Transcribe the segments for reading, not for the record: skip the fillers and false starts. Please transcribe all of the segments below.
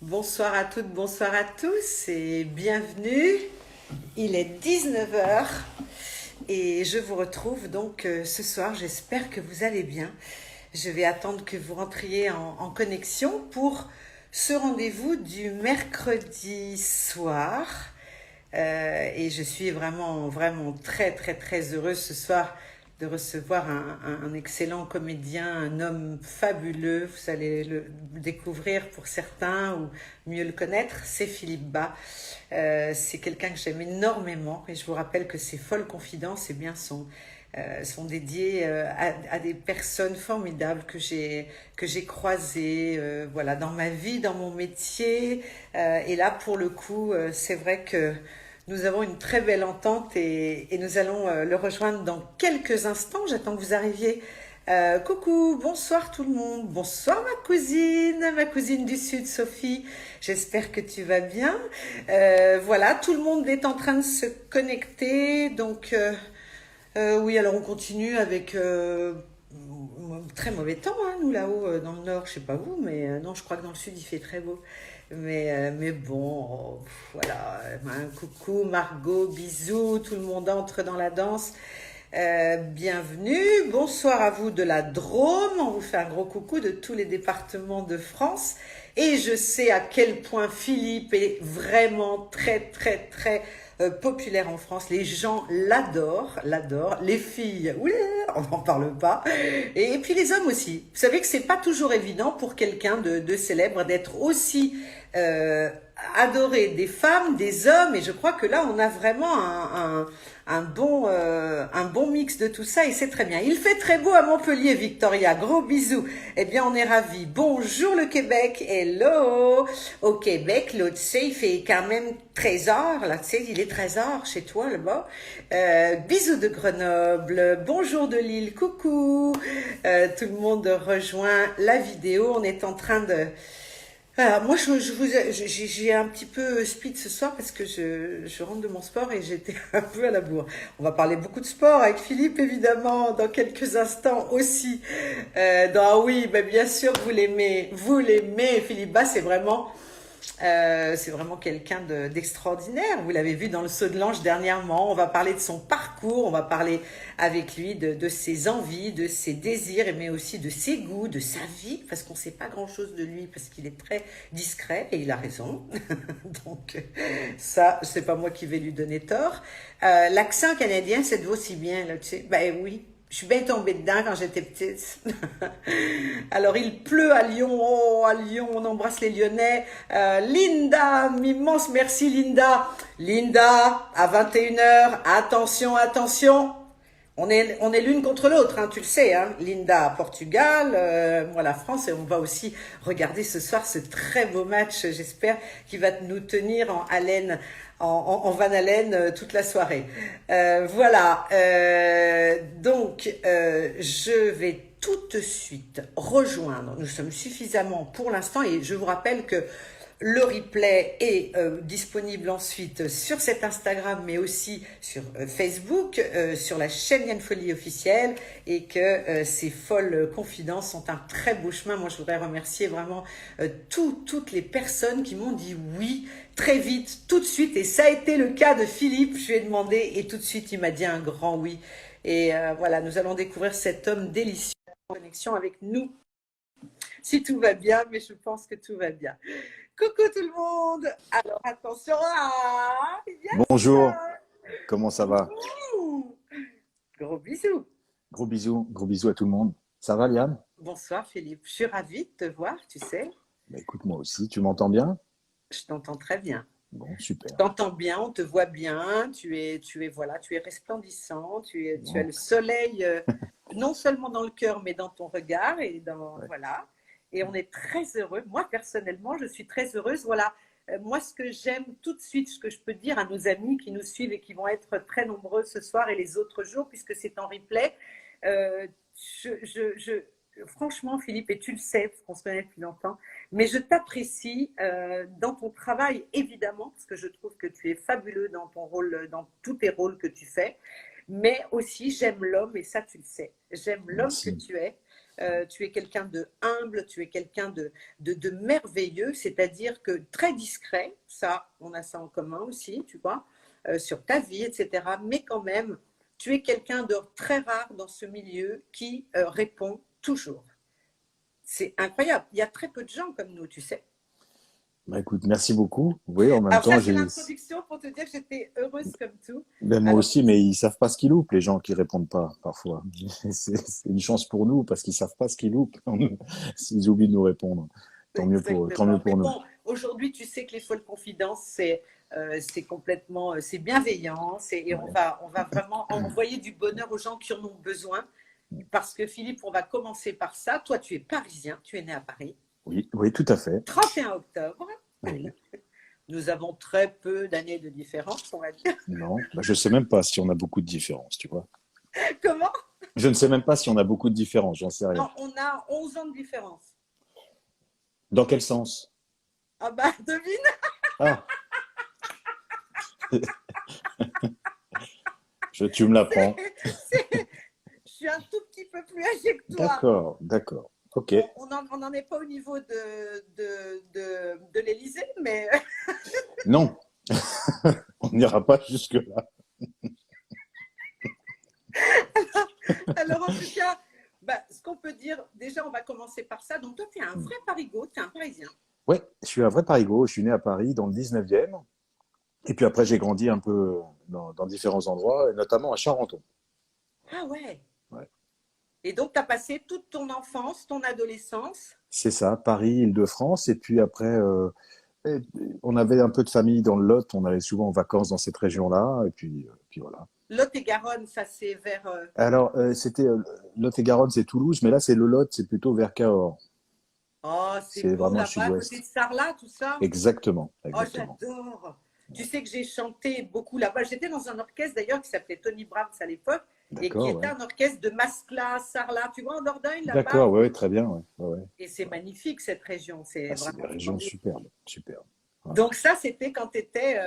Bonsoir à toutes, bonsoir à tous et bienvenue. Il est 19 heures et je vous retrouve donc ce soir. J'espère que vous allez bien. Je vais attendre que vous rentriez en connexion pour ce rendez-vous du mercredi soir. Et je suis vraiment très heureuse ce soir de recevoir un excellent comédien, un homme fabuleux. Vous allez le découvrir pour certains ou mieux le connaître. C'est Philippe Bas. C'est quelqu'un que j'aime énormément et je vous rappelle que ces folles confidences sont dédiées à des personnes formidables que j'ai croisées voilà, dans ma vie, dans mon métier. Et là, pour le coup, c'est vrai que nous avons une très belle entente et nous allons le rejoindre dans quelques instants. J'attends que vous arriviez. Coucou, bonsoir tout le monde. Bonsoir ma cousine du Sud, Sophie. J'espère que tu vas bien. Voilà, tout le monde est en train de se connecter. Donc, oui, alors on continue avec très mauvais temps, hein, nous là-haut dans le nord. Je sais pas vous, mais non, je crois que dans le sud il fait très beau. Mais bon, oh, voilà. Coucou Margot, bisous, tout le monde entre dans la danse. Bienvenue, bonsoir à vous de la Drôme. On vous fait un gros coucou de tous les départements de France. Et je sais à quel point Philippe est vraiment très populaire en France. Les gens l'adorent. Les filles, oui, on n'en parle pas. Et puis les hommes aussi. Vous savez que c'est pas toujours évident pour quelqu'un de célèbre d'être aussi euh, adoré des femmes, des hommes. Et je crois que là, on a vraiment un bon mix de tout ça et c'est très bien. Il fait très beau à Montpellier, Victoria. Gros bisous. Eh bien, on est ravis. Bonjour le Québec. Hello. Au Québec, là, tu sais, il fait quand même 13 heures. Là, tu sais, il est 13 heures chez toi, là-bas. Bisous de Grenoble. Bonjour de Lille. Coucou. Tout le monde rejoint la vidéo. On est en train de... Alors, moi, j'ai un petit peu speed ce soir parce que je rentre de mon sport et j'étais un peu à la bourre. On va parler beaucoup de sport avec Philippe, évidemment, dans quelques instants aussi. Ah oui, bah, bien sûr, vous l'aimez. Philippe Bas, c'est vraiment quelqu'un d'extraordinaire. Vous l'avez vu dans le Saut de l'Ange dernièrement. On va parler de son parcours, on va parler avec lui de ses envies, de ses désirs, mais aussi de ses goûts, de sa vie, parce qu'on ne sait pas grand-chose de lui, parce qu'il est très discret, et il a raison. Donc ça, c'est pas moi qui vais lui donner tort. L'accent canadien, ça te vaut si bien, là, tu sais. Ben oui, je suis bien tombée dedans quand j'étais petite. Alors, il pleut à Lyon. Oh, à Lyon, on embrasse les Lyonnais. Linda, immense merci Linda. Linda, à 21 heures, attention. On est l'une contre l'autre, hein, tu le sais, hein. Linda à Portugal, moi la France, et on va aussi regarder ce soir ce très beau match, j'espère, qui va nous tenir en haleine, en van haleine toute la soirée. Voilà, donc je vais tout de suite rejoindre, nous sommes suffisamment pour l'instant, et je vous rappelle que le replay est disponible ensuite sur cet Instagram, mais aussi sur Facebook, sur la chaîne Yann Folie officielle, et que ces folles confidences sont un très beau chemin. Moi, je voudrais remercier vraiment toutes les personnes qui m'ont dit oui très vite, tout de suite, et ça a été le cas de Philippe. Je lui ai demandé et tout de suite, il m'a dit un grand oui. Et voilà, nous allons découvrir cet homme délicieux en connexion avec nous. Si tout va bien, mais je pense que tout va bien. Coucou tout le monde. Alors attention, yes. Bonjour, comment ça va? Ouh. Gros bisous. Gros bisous à tout le monde. Ça va, Liane? Bonsoir Philippe, je suis ravie de te voir, tu sais. Bah, écoute, moi aussi, tu m'entends bien? Je t'entends très bien. Bon, Je super. t'entends bien, on te voit bien, voilà, tu es resplendissant, tu as Bon, le soleil non seulement dans le cœur, mais dans ton regard et ouais. voilà. Et on est très heureux. Moi, personnellement, je suis très heureuse. Voilà. Moi, ce que j'aime tout de suite, ce que je peux dire à nos amis qui nous suivent et qui vont être très nombreux ce soir et les autres jours, puisque c'est en replay, euh, franchement, Philippe, et tu le sais, parce qu'on se connaît depuis longtemps, mais je t'apprécie dans ton travail, évidemment, parce que je trouve que tu es fabuleux dans ton rôle, dans tous tes rôles que tu fais. Mais aussi, j'aime l'homme, et ça, tu le sais. J'aime l'homme que Merci. tu es. tu es quelqu'un de humble, tu es quelqu'un de merveilleux, c'est-à-dire que très discret, ça, on a ça en commun aussi, tu vois, sur ta vie, etc. Mais quand même, tu es quelqu'un de très rare dans ce milieu qui répond toujours. C'est incroyable. Il y a très peu de gens comme nous, tu sais. Bah, écoute, merci beaucoup. Oui, en même Alors ça, temps, c'est l'introduction pour te dire que j'étais heureuse comme tout. ben, moi Alors, aussi, mais ils savent pas ce qu'ils loupent, les gens qui répondent pas, parfois. C'est une chance pour nous, parce qu'ils savent pas ce qu'ils loupent s'ils oublient de nous répondre. Tant mieux exactement. Mais pour nous. bon, aujourd'hui, tu sais que les folles confidences, c'est complètement, c'est bienveillant, et Ouais. on va vraiment envoyer du bonheur aux gens qui en ont besoin. Parce que Philippe, on va commencer par ça. Toi, tu es parisien, tu es né à Paris. Oui, oui, tout à fait. 31 octobre. Oui. Nous avons très peu d'années de différence, on va dire. Non, bah, je sais même pas si on a beaucoup de différences, tu vois. Comment? Je ne sais même pas si on a beaucoup de différences, j'en sais rien. Non, on a 11 ans de différence. Dans quel sens? Ah bah, devine. Ah, tu me l'apprends. Je suis un tout petit peu plus âgée que toi. D'accord, d'accord. Ok. On n'en est pas au niveau de l'Élysée, mais Non, on n'ira pas jusque-là. alors en tout cas, bah, ce qu'on peut dire, déjà on va commencer par ça. Donc toi, tu es un vrai Parigot, tu es un Parisien. Ouais, je suis un vrai Parigot. Je suis né à Paris dans le 19e. Et puis après, j'ai grandi un peu dans différents endroits, et notamment à Charenton. Ah ouais. Ouais. Et donc tu as passé toute ton enfance, ton adolescence. C'est ça, Paris, Île-de-France. Et puis après, et- on avait un peu de famille dans le Lot. On allait souvent en vacances dans cette région-là. Et puis voilà. Lot-et-Garonne, ça c'est vers. Alors, c'était Lot-et-Garonne, c'est Toulouse, mais là, c'est le Lot, c'est plutôt vers Cahors. Oh, c'est C'est beau vraiment là-bas, à côté de sud-ouest. Sarlat, tout ça. Exactement, Oh, exactement. j'adore. Tu sais que j'ai chanté beaucoup là-bas. J'étais dans un orchestre d'ailleurs qui s'appelait Tony Brahms à l'époque et qui D'accord, était ouais. un orchestre de Mascla, Sarlat, tu vois, en Dordogne là-bas. D'accord, ouais, ouais, très bien, ouais, ouais, ouais. Et c'est magnifique cette région, c'est Ah, c'est des vraiment régions splendide. superbes, superbes. Voilà. Donc ça, c'était quand tu étais...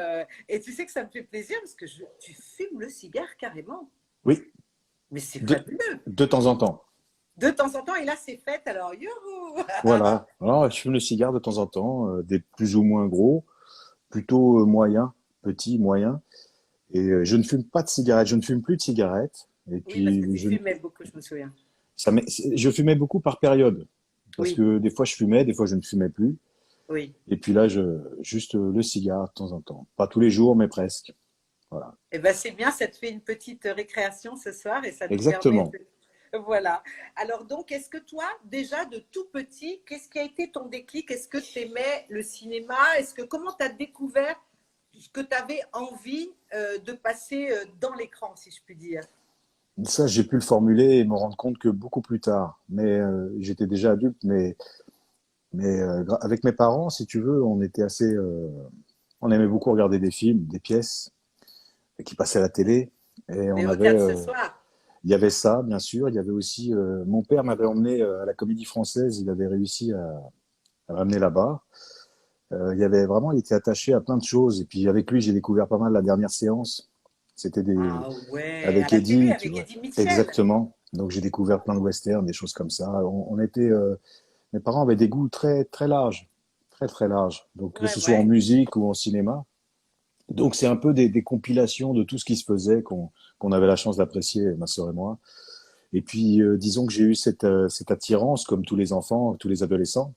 Et tu sais que ça me fait plaisir parce que tu fumes le cigare carrément. Oui, Mais c'est de, fabuleux. de temps en temps. De temps en temps, et là c'est fête, alors youhou. Voilà. Alors, je fume le cigare de temps en temps, des plus ou moins gros, plutôt moyens, petits, moyens. Et je ne fume pas de cigarettes, je ne fume plus de cigarettes. Et Oui, parce que puis, tu fumais beaucoup, je me souviens. je fumais beaucoup par période. Parce Oui, que des fois, je fumais, des fois, je ne fumais plus. oui. Et puis là, juste le cigare de temps en temps. Pas tous les jours, mais presque. Voilà. Eh ben c'est bien, ça te fait une petite récréation ce soir et ça nous permet Exactement. de... Voilà. Alors donc, est-ce que toi, déjà de tout petit, qu'est-ce qui a été ton déclic? Est-ce que tu aimais le cinéma? Comment tu as découvert que tu avais envie de passer dans l'écran, si je puis dire? Ça, j'ai pu le formuler et me rendre compte que beaucoup plus tard. Mais j'étais déjà adulte, mais avec mes parents, si tu veux, on était assez, on aimait beaucoup regarder des films, des pièces qui passaient à la télé. Et Mais on avait, regarde ce soir. il y avait ça, bien sûr. Il y avait aussi, mon père m'avait emmené à la Comédie Française. Il avait réussi à m'amener là-bas. Il était attaché à plein de choses. Et puis avec lui, j'ai découvert pas mal la dernière séance. C'était Ah ouais, à avec la télé, Eddie, tu avec vois. Eddie Mitchell. Exactement. Donc j'ai découvert plein de westerns, des choses comme ça. On était, mes parents avaient des goûts très très larges, très très larges. Donc que Ouais, ce soit en ouais. musique ou en cinéma. Donc c'est un peu des compilations de tout ce qui se faisait qu'on avait la chance d'apprécier, ma sœur et moi. Et puis disons que j'ai eu cette attirance comme tous les enfants, tous les adolescents.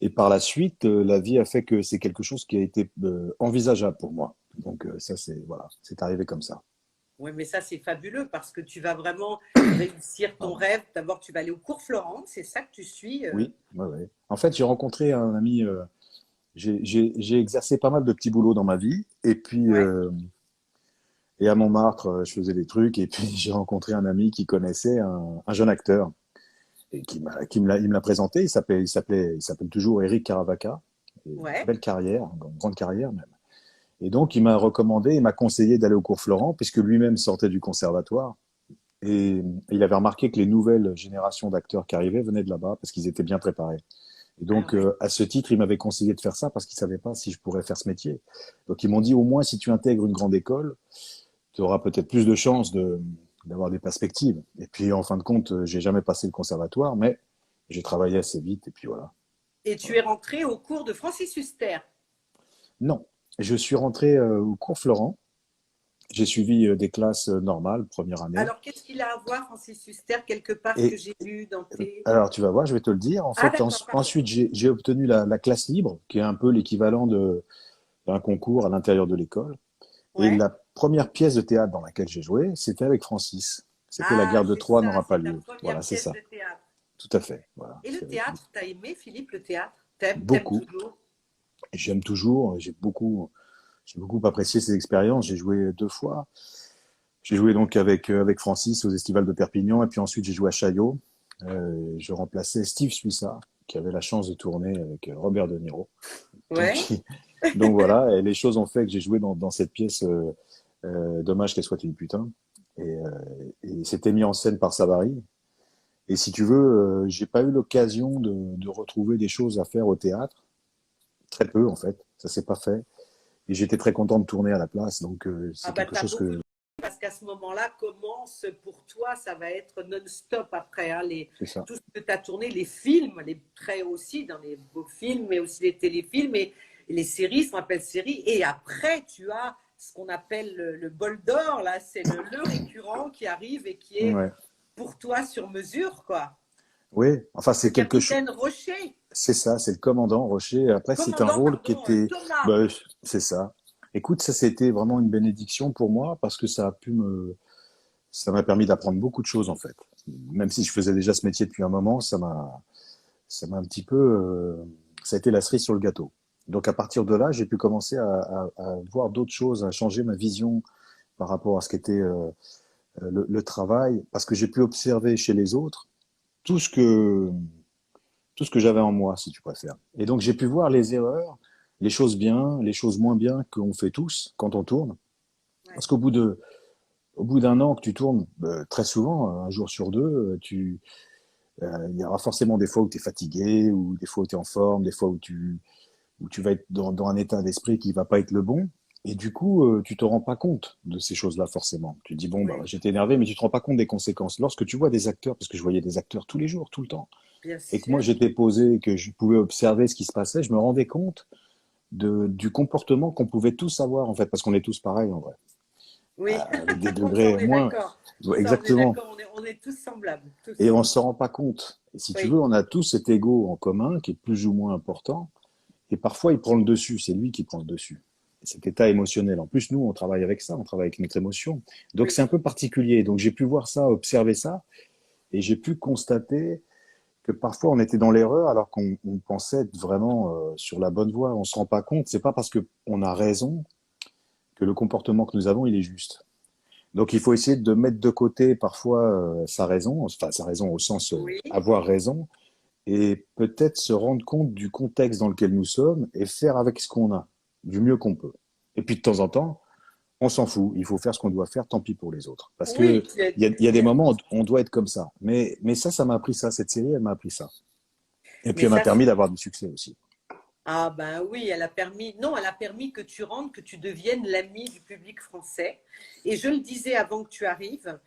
Et par la suite, la vie a fait que c'est quelque chose qui a été envisageable pour moi. Donc ça c'est voilà, c'est arrivé comme ça. Oui, mais ça, c'est fabuleux parce que tu vas vraiment réussir ton Voilà. rêve. D'abord, tu vas aller au cours Florent, c'est ça que tu suis. Oui, ouais, ouais. En fait, j'ai rencontré un ami. J'ai exercé pas mal de petits boulots dans ma vie. Ouais. Et à Montmartre, je faisais des trucs. Et puis, j'ai rencontré un ami qui connaissait un jeune acteur et il me l'a présenté. Il s'appelle toujours Eric Caravaca. Et Ouais. belle carrière, une grande carrière même. Et donc, il m'a recommandé, il m'a conseillé d'aller au cours Florent, puisque lui-même sortait du conservatoire. Et il avait remarqué que les nouvelles générations d'acteurs qui arrivaient venaient de là-bas, parce qu'ils étaient bien préparés. Et Ah donc, ouais. à ce titre, il m'avait conseillé de faire ça parce qu'il savait pas si je pourrais faire ce métier. Donc, ils m'ont dit, au moins, si tu intègres une grande école, tu auras peut-être plus de chances d'avoir des perspectives. Et puis, en fin de compte, j'ai jamais passé le conservatoire, mais j'ai travaillé assez vite, et puis voilà. Et tu Voilà. es rentré au cours de Francis Huster. Non, je suis rentré au cours Florent. J'ai suivi des classes normales, première année. Alors, qu'est-ce qu'il a à voir, Francis Huster, quelque part que Et j'ai lu dans tes... alors, tu vas voir, je vais te le dire. En Ah, fait, d'accord, pardon. ensuite, j'ai obtenu la classe libre, qui est un peu l'équivalent d'un concours à l'intérieur de l'école. Et Ouais. la première pièce de théâtre dans laquelle j'ai joué, c'était avec Francis. C'était La Ah, guerre de c'est Troie ça, n'aura pas c'est ta lieu. première Voilà, c'est pièce ça. de théâtre. Tout à fait. Voilà. Et le théâtre, t'as aimé, Philippe, le théâtre? T'aimes Beaucoup. toujours? J'aime toujours. J'ai beaucoup apprécié ces expériences. J'ai joué 2 fois. J'ai joué donc avec Francis aux Estivales de Perpignan et puis ensuite j'ai joué à Chaillot. Je remplaçais Steve Suissa qui avait la chance de tourner avec Robert De Niro. Ouais. Donc, donc voilà, et les choses ont fait que j'ai joué dans cette pièce Dommage qu'elle soit une putain. Et, euh, et c'était mis en scène par Savary. Et si tu veux, j'ai pas eu l'occasion de retrouver des choses à faire au théâtre. Très peu en fait, ça s'est pas fait. Et j'étais très content de tourner à la place, donc Ah c'est bah quelque t'as chose beaucoup que de... Parce qu'à ce moment-là, commence pour toi, ça va être non-stop après. Hein, c'est ça. tout ce que tu as tourné, les films, les traits aussi, dans les beaux films, mais aussi les téléfilms et les séries, ce qu'on appelle séries. Et après, tu as ce qu'on appelle le bol d'or, là, c'est le récurrent qui arrive et qui est Ouais. pour toi sur mesure, quoi. Oui, enfin Le c'est quelque chose. capitaine Rocher, C'est ça, c'est le commandant Rocher. Après, c'est un commandant, rôle qui pardon, était, Thomas. bah, c'est ça. Écoute, ça c'était vraiment une bénédiction pour moi parce que ça m'a permis d'apprendre beaucoup de choses en fait. Même si je faisais déjà ce métier depuis un moment, ça m'a un petit peu, ça a été la cerise sur le gâteau. Donc à partir de là, j'ai pu commencer à voir d'autres choses, à changer ma vision par rapport à ce qu'était le travail, parce que j'ai pu observer chez les autres tout ce que tout ce que j'avais en moi, si tu préfères. Et donc j'ai pu voir les erreurs, les choses bien, les choses moins bien qu'on fait tous quand on tourne. Ouais. Parce au bout d'un an que tu tournes, très souvent, un jour sur deux, il y aura forcément des fois où tu es fatigué, ou des fois où tu es en forme, des fois où tu vas être dans un état d'esprit qui va pas être le bon. Et du coup, tu te rends pas compte de ces choses-là forcément. Tu te dis, bon, bah, Oui, j'étais énervé, mais tu te rends pas compte des conséquences. Lorsque tu vois des acteurs, parce que je voyais des acteurs tous les jours, tout le temps, bien et que moi sûr. j'étais posé, que je pouvais observer ce qui se passait, je me rendais compte du comportement qu'on pouvait tous avoir en fait, parce qu'on est tous pareils en vrai, Oui, avec des ça degrés on est moins. d'accord. Ouais, Ça on est exactement. d'accord, on est tous semblables, Et tous. on s'en rend pas compte. Et si tu veux, Oui, on a tous cet ego en commun qui est plus ou moins important. Et parfois, il prend le dessus. C'est lui qui prend le dessus. Cet état émotionnel. En plus, nous, on travaille avec ça. On travaille avec notre émotion. Donc, oui. c'est un peu particulier. Donc, j'ai pu voir ça, observer ça. Et j'ai pu constater que parfois, on était dans l'erreur alors qu'on pensait être vraiment sur la bonne voie. On se rend pas compte. C'est pas parce qu'on a raison que le comportement que nous avons, il est juste. Donc il faut essayer de mettre de côté parfois sa raison, enfin sa raison au sens Oui, avoir raison, et peut-être se rendre compte du contexte dans lequel nous sommes et faire avec ce qu'on a, du mieux qu'on peut. Et puis de temps en temps, on s'en fout, il faut faire ce qu'on doit faire, tant pis pour les autres. Parce oui, que il y a des moments où on doit être comme ça. Mais ça m'a appris ça, cette série, elle m'a appris ça. Et puis mais elle m'a ça, permis d'avoir du succès aussi. ah ben oui, elle a permis, non, elle a permis que tu rentres, que tu deviennes l'ami du public français. Et je le disais avant que tu arrives,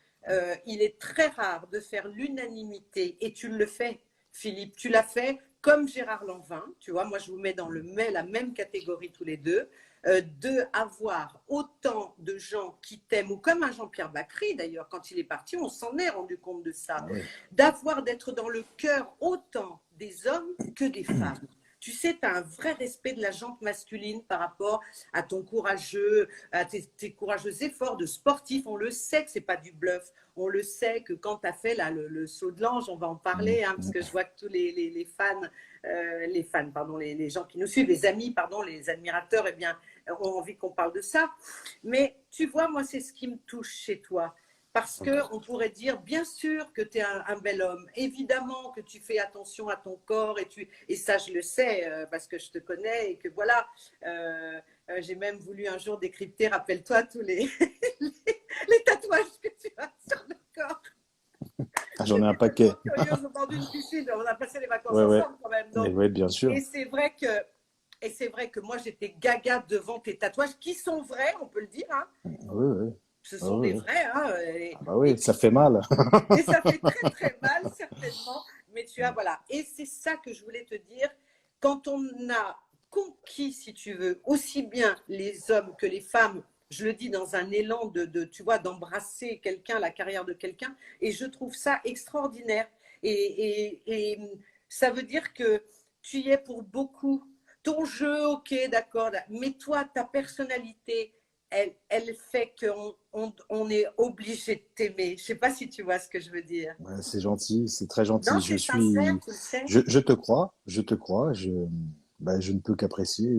il est très rare de faire l'unanimité, et tu le fais, Philippe, tu l'as fait comme Gérard Lanvin, tu vois, moi je vous mets dans la même catégorie tous les deux, de avoir autant de gens qui t'aiment, ou comme un Jean-Pierre Bacry d'ailleurs, quand il est parti, on s'en est rendu compte de ça, Ah ouais. d'être dans le cœur autant des hommes que des femmes. Tu sais, tu as un vrai respect de la jante masculine par rapport à ton courageux, à tes courageux efforts de sportif. On le sait que c'est pas du bluff. On le sait que quand tu as fait là, le saut de l'ange, on va en Mm, parler, hein, parce mm. que je vois que tous les fans, pardon, les gens qui nous suivent, les amis, pardon, les admirateurs, eh bien, ont envie qu'on parle de ça. Mais tu vois, moi, c'est ce qui me touche chez toi. Parce qu'on pourrait dire, bien sûr que tu es un bel homme, évidemment que tu fais attention à ton corps, et ça je le sais parce que je te connais, et que voilà, j'ai même voulu un jour décrypter, rappelle-toi, tous les tatouages que tu as sur le corps. Ah, j'en ai un J'étais paquet. tellement curieuse au bord d'une piscine, on a passé les vacances Ouais, ouais. ensemble quand même. Et Donc, ouais, bien sûr. et c'est vrai que, moi j'étais gaga devant tes tatouages, qui sont vrais, on peut le dire, hein. Oui, oui. Ce Ah sont oui, des oui. vrais, hein, Ah bah oui, ça fait mal. et ça fait très très mal certainement, mais tu as voilà. Et c'est ça que je voulais te dire, quand on a conquis, si tu veux, aussi bien les hommes que les femmes, je le dis dans un élan tu vois, d'embrasser quelqu'un, la carrière de quelqu'un, et je trouve ça extraordinaire. Et ça veut dire que tu y es pour beaucoup. Ton jeu, ok, d'accord, mais toi, ta personnalité, elle fait qu'on est obligé de t'aimer. Je ne sais pas si tu vois ce que je veux dire. Ouais, c'est gentil, c'est très Non, gentil. c'est sincère, tu le sais. Je te crois, je te crois. Bah, je ne peux qu'apprécier.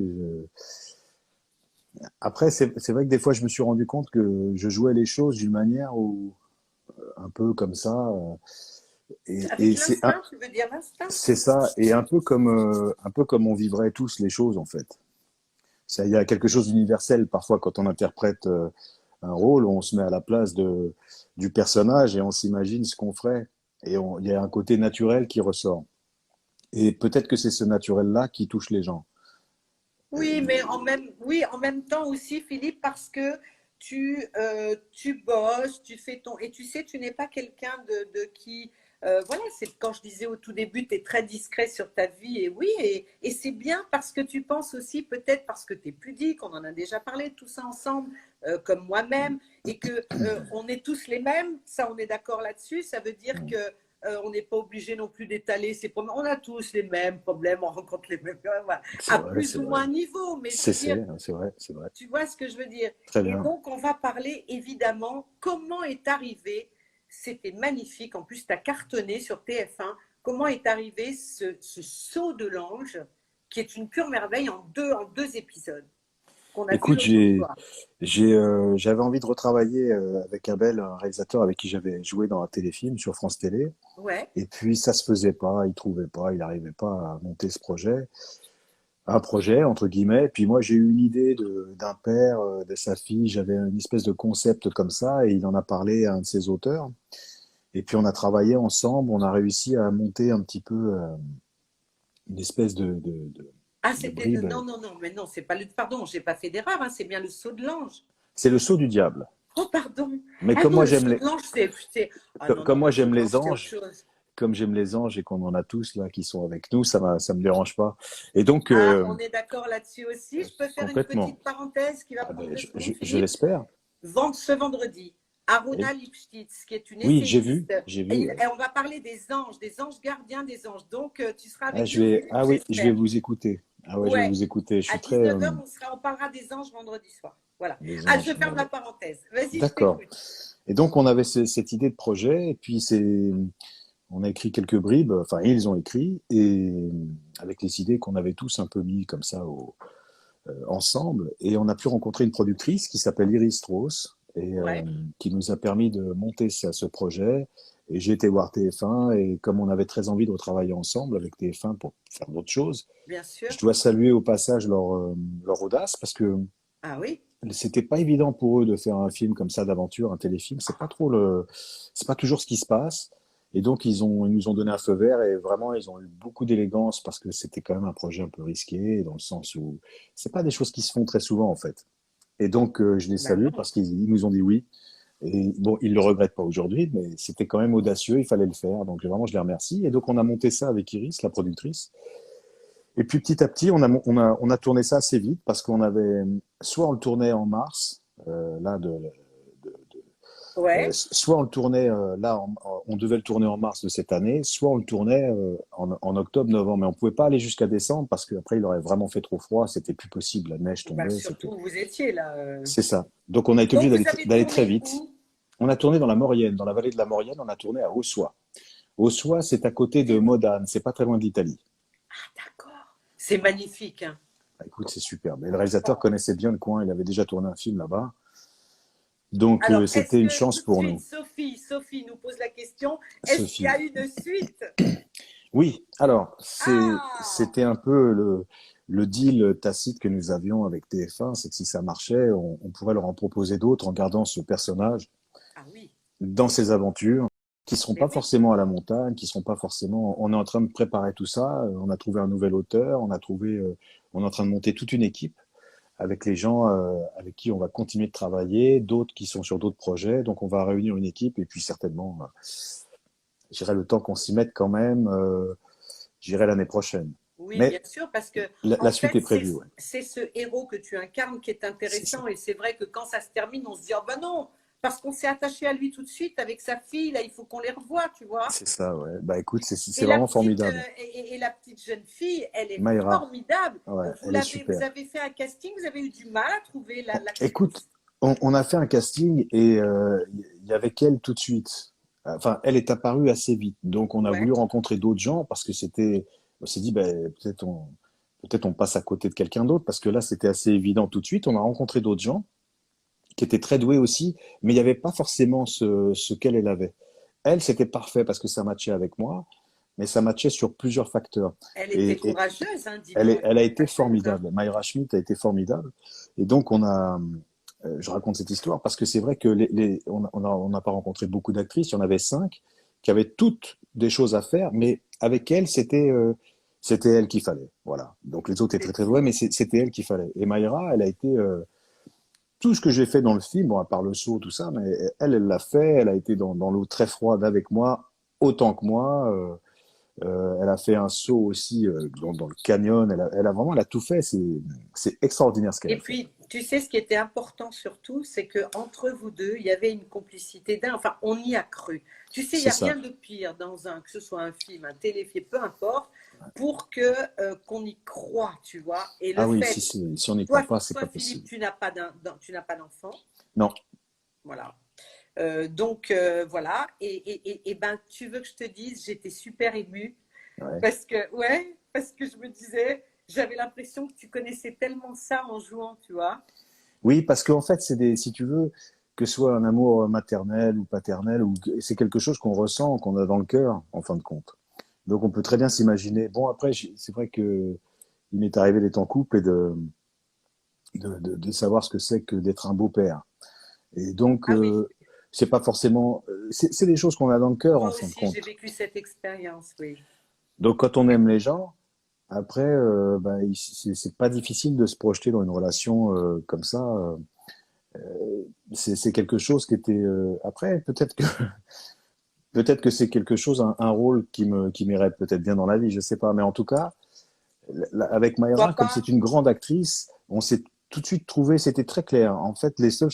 Après, c'est vrai que des fois, je me suis rendu compte que je jouais les choses d'une manière où, un peu comme ça. Et Avec l'instinct, tu veux dire l'instinct? c'est ça, et un peu comme on vivrait tous les choses en fait. Il y a quelque chose d'universel parfois quand on interprète un rôle, on se met à la place du personnage et on s'imagine ce qu'on ferait. Il y a un côté naturel qui ressort. Et peut-être que c'est ce naturel-là qui touche les gens. Oui, mais oui, en même temps aussi, Philippe, parce que tu bosses, tu fais ton. Et tu sais, tu n'es pas quelqu'un de qui. Voilà, c'est quand je disais au tout début, tu es très discret sur ta vie. Et oui, et c'est bien parce que tu penses aussi, peut-être parce que tu es pudique, on en a déjà parlé de tout ça ensemble, comme moi-même, et que on est tous les mêmes, ça, on est d'accord là-dessus. Ça veut dire que. On n'est pas obligé non plus d'étaler ses problèmes. On a tous les mêmes problèmes, on rencontre les mêmes problèmes. Voilà, C'est à vrai, plus c'est ou vrai. moins niveau, mais je veux dire, C'est vrai, c'est vrai. tu vois ce que je veux dire. Très Et bien. donc, on va parler évidemment comment est arrivé, c'était magnifique, en plus, tu as cartonné sur TF1, comment est arrivé ce saut de l'ange, qui est une pure merveille en deux épisodes, qu'on a vu Écoute, l'autre soir. j'avais envie de retravailler avec Abel, un réalisateur avec qui j'avais joué dans un téléfilm sur France Télé. Ouais, Et puis ça se faisait pas, il trouvait pas, il n'arrivait pas à monter ce projet, un projet entre guillemets. Puis moi j'ai eu une idée d'un père, de sa fille, j'avais une espèce de concept comme ça et il en a parlé à un de ses auteurs. Et puis on a travaillé ensemble, on a réussi à monter un petit peu une espèce ah, de c'était. bribe. Non, non, non, mais non, c'est pas le. Pardon, j'ai pas fait d'erreur, hein, c'est bien le saut de l'ange. C'est le saut du diable. Oh, pardon. Mais Ah comme non, moi le j'aime saut les, de l'ange, c'est. Ah comme, non, comme non, moi le saut j'aime de l'ange, les c'était autre anges, chose. comme j'aime les anges et qu'on en a tous là qui sont avec nous, ça me dérange pas. Et donc Ah, on est d'accord là-dessus aussi. Je peux faire une complètement. petite parenthèse qui va Ah prendre ben, 2 secondes, je Philippe. l'espère. Ce vendredi, Aruna Oui. Lipschitz, qui est une Oui, essayiste, j'ai vu, et ouais. on va parler des anges gardiens des anges. Donc, tu seras Ah, avec nous, Philippe, ah oui, je vais j'espère. vous écouter. Ah ouais, je vais Ouais, vous écouter. Je à suis très 19h, on parlera des anges vendredi soir. Voilà. des Ah, je anges. ferme la parenthèse. Vas-y, je D'accord. t'écoute. Et donc on avait cette idée de projet, et puis on a écrit quelques bribes. Enfin, ils ont écrit, et avec les idées qu'on avait tous un peu mis comme ça ensemble, et on a pu rencontrer une productrice qui s'appelle Iris Strauss et Ouais, qui nous a permis de monter ce projet. Et j'ai été voir TF1 et comme on avait très envie de retravailler ensemble avec TF1 pour faire d'autres choses, bien sûr. je dois saluer au passage leur audace parce que Ah oui, c'était pas évident pour eux de faire un film comme ça d'aventure, un téléfilm. C'est pas toujours ce qui se passe. Et donc ils nous ont donné un feu vert et vraiment ils ont eu beaucoup d'élégance parce que c'était quand même un projet un peu risqué dans le sens où c'est pas des choses qui se font très souvent en fait. Et donc je les ben salue non. parce qu'ils nous ont dit oui. Et bon, ils le regrettent pas aujourd'hui, mais c'était quand même audacieux, il fallait le faire. Donc vraiment, je les remercie. Et donc on a monté ça avec Iris, la productrice. Et puis petit à petit, on a tourné ça assez vite parce qu'on avait, soit on le tournait en mars, Ouais, soit on le tournait on devait le tourner en mars de cette année, soit on le tournait en octobre, novembre, mais on pouvait pas aller jusqu'à décembre parce qu'après il aurait vraiment fait trop froid, c'était plus possible, la neige ben tombait, surtout où vous étiez là. c'est ça. Donc on a été obligé Donc, vous avez d'aller très tourné vite. où? On a tourné dans la Maurienne, dans la vallée de la Maurienne, on a tourné à Ossois. Ossois, c'est à côté de C'est où? Modane, c'est pas très loin de l'Italie. D'accord. C'est magnifique, hein. Bah, écoute, c'est superbe. Et le réalisateur connaissait bien le coin, il avait déjà tourné un film là-bas. Donc Alors, est-ce c'était une que chance tout de pour suite, nous. Sophie nous pose la question, est-ce qu'il y Sophie. a une suite? Oui, alors Ah, c'était un peu le deal tacite que nous avions avec TF1, c'est que si ça marchait, on pourrait leur en proposer d'autres en gardant ce personnage ah oui, dans ses aventures, qui seront mais pas oui. forcément à la montagne, qui seront pas forcément. On est en train de préparer tout ça. On a trouvé un nouvel auteur, on est en train de monter toute une équipe. avec les gens avec qui on va continuer de travailler, d'autres qui sont sur d'autres projets. Donc, on va réunir une équipe et puis certainement, j'irai le temps qu'on s'y mette quand même, j'irai l'année prochaine. Oui, bien Mais sûr, parce que la en suite fait, est prévue, ouais. c'est ce héros que tu incarnes qui est C'est ça. intéressant. Et c'est vrai que quand ça se termine, on se dit, oh ben non, parce qu'on s'est attaché à lui tout de suite avec sa fille, là, il faut qu'on les revoie, tu vois. C'est ça, ouais. Bah écoute, c'est Et la vraiment petite, formidable. et la petite jeune fille, elle est Mayra, formidable. ouais, Vous elle est l'avez, vous super. avez fait un casting, vous avez eu du mal à trouver Écoute, l'actrice. on a fait un casting et il y avait qu'elle tout de suite. Enfin, elle est apparue assez vite. Donc, on a voulu Ouais, rencontrer d'autres gens parce que c'était, on s'est dit, ben, peut-être on passe à côté de quelqu'un d'autre parce que là, c'était assez évident tout de suite. On a rencontré d'autres gens qui étaient très doués aussi, mais il n'y avait pas forcément ce qu'elle elle avait. Elle, c'était parfait parce que ça matchait avec moi, mais ça matchait sur plusieurs facteurs. elle était Et courageuse, hein, dis donc, elle elle a était été courageuse, hein. formidable. Mayra Schmidt a été formidable. Et donc, je raconte cette histoire parce que c'est vrai que on n'a pas rencontré beaucoup d'actrices. Il y en avait 5 qui avaient toutes des choses à faire, mais avec elle, c'était elle qu'il fallait. Voilà. Donc les autres étaient très C'est très doués, fou. mais c'était elle qu'il fallait. Et Mayra, elle a été tout ce que j'ai fait dans le film, bon, à part le saut, tout ça, mais elle l'a fait. Elle a été dans l'eau très froide avec moi, autant que moi. Elle a fait un saut aussi dans le canyon. Elle a tout fait. C'est extraordinaire ce qu'elle Et a fait. puis, tu sais, ce qui était important surtout, c'est que entre vous deux, il y avait une complicité d'un. Enfin, on y a cru. Tu sais, il n'y C'est a rien ça. de pire dans que ce soit un film, un téléfilm, peu importe, pour que qu'on y croit, tu vois. Et le Ah oui, si, fait, si on n'y croit pas, c'est toi, pas Philippe, possible. tu n'as pas d'enfant, Non. voilà. Donc voilà. Et ben, tu veux que je te dise, j'étais super émue Ouais. parce que ouais, parce que je me disais, j'avais l'impression que tu connaissais tellement ça en jouant, tu vois. Oui, parce qu'en fait, si tu veux, que ce soit un amour maternel ou paternel, c'est quelque chose qu'on ressent, qu'on a dans le cœur, en fin de compte. Donc, on peut très bien s'imaginer. Bon, après, c'est vrai que il m'est arrivé d'être en couple et de savoir ce que c'est que d'être un beau-père. Et donc, Ah oui. c'est pas forcément, c'est des choses qu'on a dans le cœur, en Moi fin de aussi, j'ai compte. vécu cette expérience, oui. Donc, quand on aime les gens, après, ben, c'est pas difficile de se projeter dans une relation comme ça. C'est quelque chose qui était. Après, peut-être que c'est quelque chose, un rôle qui m'irait peut-être bien dans la vie, je sais pas. Mais en tout cas, avec Mayra, Pourquoi comme pas? c'est une grande actrice, on s'est tout de suite trouvé, c'était très clair. En fait, les seuls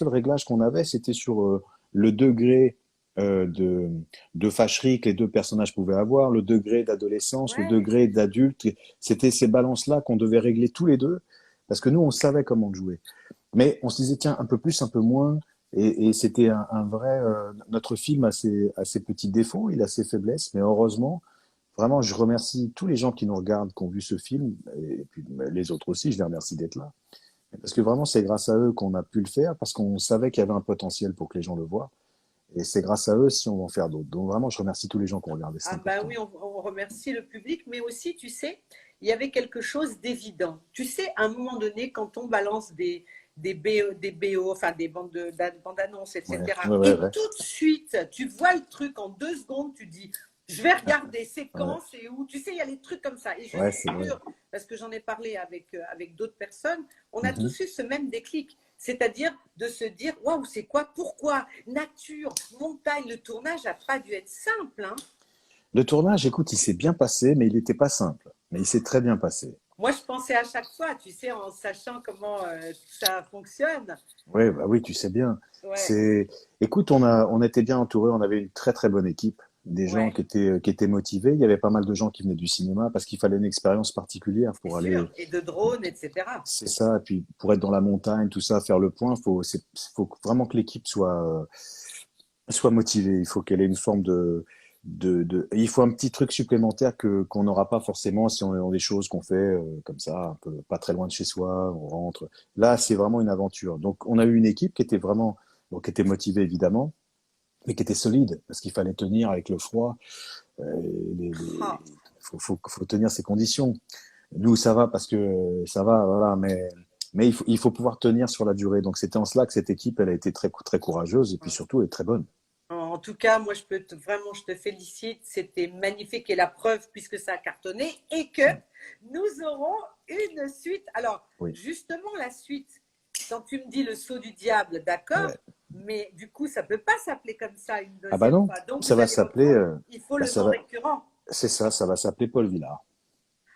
réglages qu'on avait, c'était sur le degré de fâcherie que les deux personnages pouvaient avoir, le degré d'adolescence, le Ouais. degré d'adulte. C'était ces balances-là qu'on devait régler tous les deux, parce que nous, on savait comment jouer. Mais on se disait, tiens, un peu plus, un peu moins. Et c'était un vrai. Notre film a ses petits défauts, il a ses faiblesses, mais heureusement, vraiment, je remercie tous les gens qui nous regardent, qui ont vu ce film, et puis les autres aussi, je les remercie d'être là. Parce que vraiment, c'est grâce à eux qu'on a pu le faire, parce qu'on savait qu'il y avait un potentiel pour que les gens le voient. Et c'est grâce à eux si on va en faire d'autres. Donc vraiment, je remercie tous les gens qui ont regardé, c'est Ah ben important. oui, on remercie le public, mais aussi, tu sais, il y avait quelque chose d'évident. Tu sais, à un moment donné, quand on balance des BO, enfin des bandes annonces, Ouais, etc., ouais, ouais, et ouais. tout de suite, tu vois le truc en 2 secondes, tu dis, je vais regarder, c'est Ouais, quand, c'est où. Tu sais, il y a les trucs comme ça. Et je ouais, suis c'est vrai. sûre, parce que j'en ai parlé avec d'autres personnes, on a Mhm. tous eu ce même déclic. C'est-à-dire de se dire, waouh, c'est quoi, pourquoi, nature, montagne, le tournage n'a pas dû être simple, hein. Le tournage, écoute, il s'est bien passé, mais il n'était pas simple. Mais il s'est très bien passé. Moi, je pensais à chaque fois, tu sais, en sachant comment tout ça fonctionne. Ouais, bah oui, tu sais bien. Ouais, C'est, écoute, on était bien entourés, on avait une très très bonne équipe, des gens ouais, qui étaient motivés. Il y avait pas mal de gens qui venaient du cinéma parce qu'il fallait une expérience particulière c'est pour aller. sûr. Et de drones, etc. C'est ça. Et puis pour être dans la montagne, tout ça, faire le point, faut vraiment que l'équipe soit motivée. Il faut qu'elle ait une forme il faut un petit truc supplémentaire qu'on n'aura pas forcément si on est dans des choses qu'on fait comme ça, un peu pas très loin de chez soi, on rentre. Là, c'est vraiment une aventure. Donc, on a eu une équipe qui était vraiment, bon, qui était motivée évidemment, mais qui était solide parce qu'il fallait tenir avec le froid. Ah, Faut tenir ces conditions. Nous, ça va parce que ça va, voilà, mais il faut pouvoir tenir sur la durée. Donc, c'était en cela que cette équipe, elle a été très, très courageuse et puis surtout, elle est très bonne. en tout cas, moi, vraiment, je te félicite. C'était magnifique et la preuve, puisque ça a cartonné, et que nous aurons une suite. Alors, Oui. justement, la suite, quand tu me dis le saut du diable, d'accord, Ouais. mais du coup, ça ne peut pas s'appeler comme ça une Ah bah deuxième non, fois. Donc, ça vous va allez s'appeler, reprendre, il faut bah le ça nom va, récurrent. c'est ça va s'appeler Paul Villard,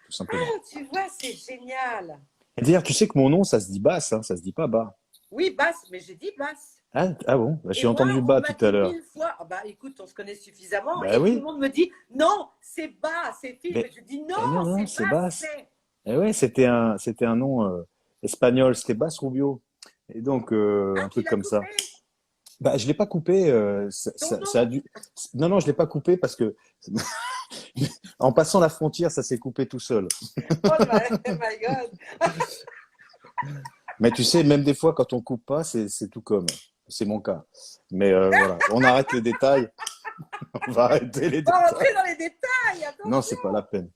tout simplement. Ah, tu vois, c'est génial. Et d'ailleurs, tu sais que mon nom, ça se dit Basse, hein, ça se dit pas Bas. Oui, basse, mais j'ai dit basse. Ah bon? Bah, Et j'ai moi, entendu on Bas m'a tout à dit l'heure. 1000 fois, ah bah écoute, on se connaît suffisamment, Bah et tout le oui, monde me dit, non, c'est bas, c'est Philippe. mais Et je dis, non, non, non, c'est c'est basse, Basse. c'est. Eh ouais, c'était un nom espagnol, c'était Basse Rubio. Et donc, Ah, un tu truc l'as comme ça. coupé, Bah, je l'ai pas coupé, ton ça a nom. dû. Non, non, je l'ai pas coupé parce que en passant la frontière, ça s'est coupé tout seul. Oh my God. Mais tu sais, même des fois, quand on coupe pas, c'est tout comme. C'est mon cas. Mais voilà, on arrête les détails. On va arrêter les On va détails. rentrer dans les détails, Non, attention. c'est pas la peine.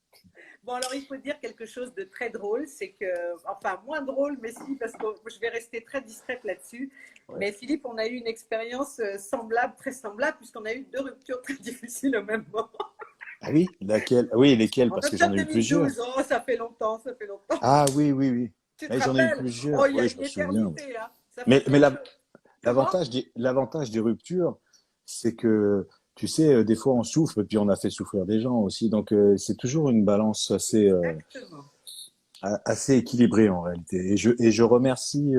Bon, alors il faut dire quelque chose de très drôle, c'est que, enfin moins drôle, mais si, parce que je vais rester très discrète là-dessus. Ouais. Mais Philippe, on a eu une expérience semblable, très semblable, puisqu'on a eu 2 ruptures très difficiles au même moment. Ah oui, laquelle? Ah oui, lesquelles? En Parce que j'en octobre ai eu plusieurs. 2012, oh, ça fait longtemps, ça fait longtemps. Ah oui, oui, oui. Tu te Mais j'en ai eu rappelles? Oh, plusieurs. il y a Oui, je une me souviens. éternité, hein. Ça fait Mais quelque chose. Comment? l'avantage des ruptures, c'est que, tu sais, des fois on souffre et puis on a fait souffrir des gens aussi. Donc c'est toujours une balance Exactement. assez équilibrée en réalité. Et je remercie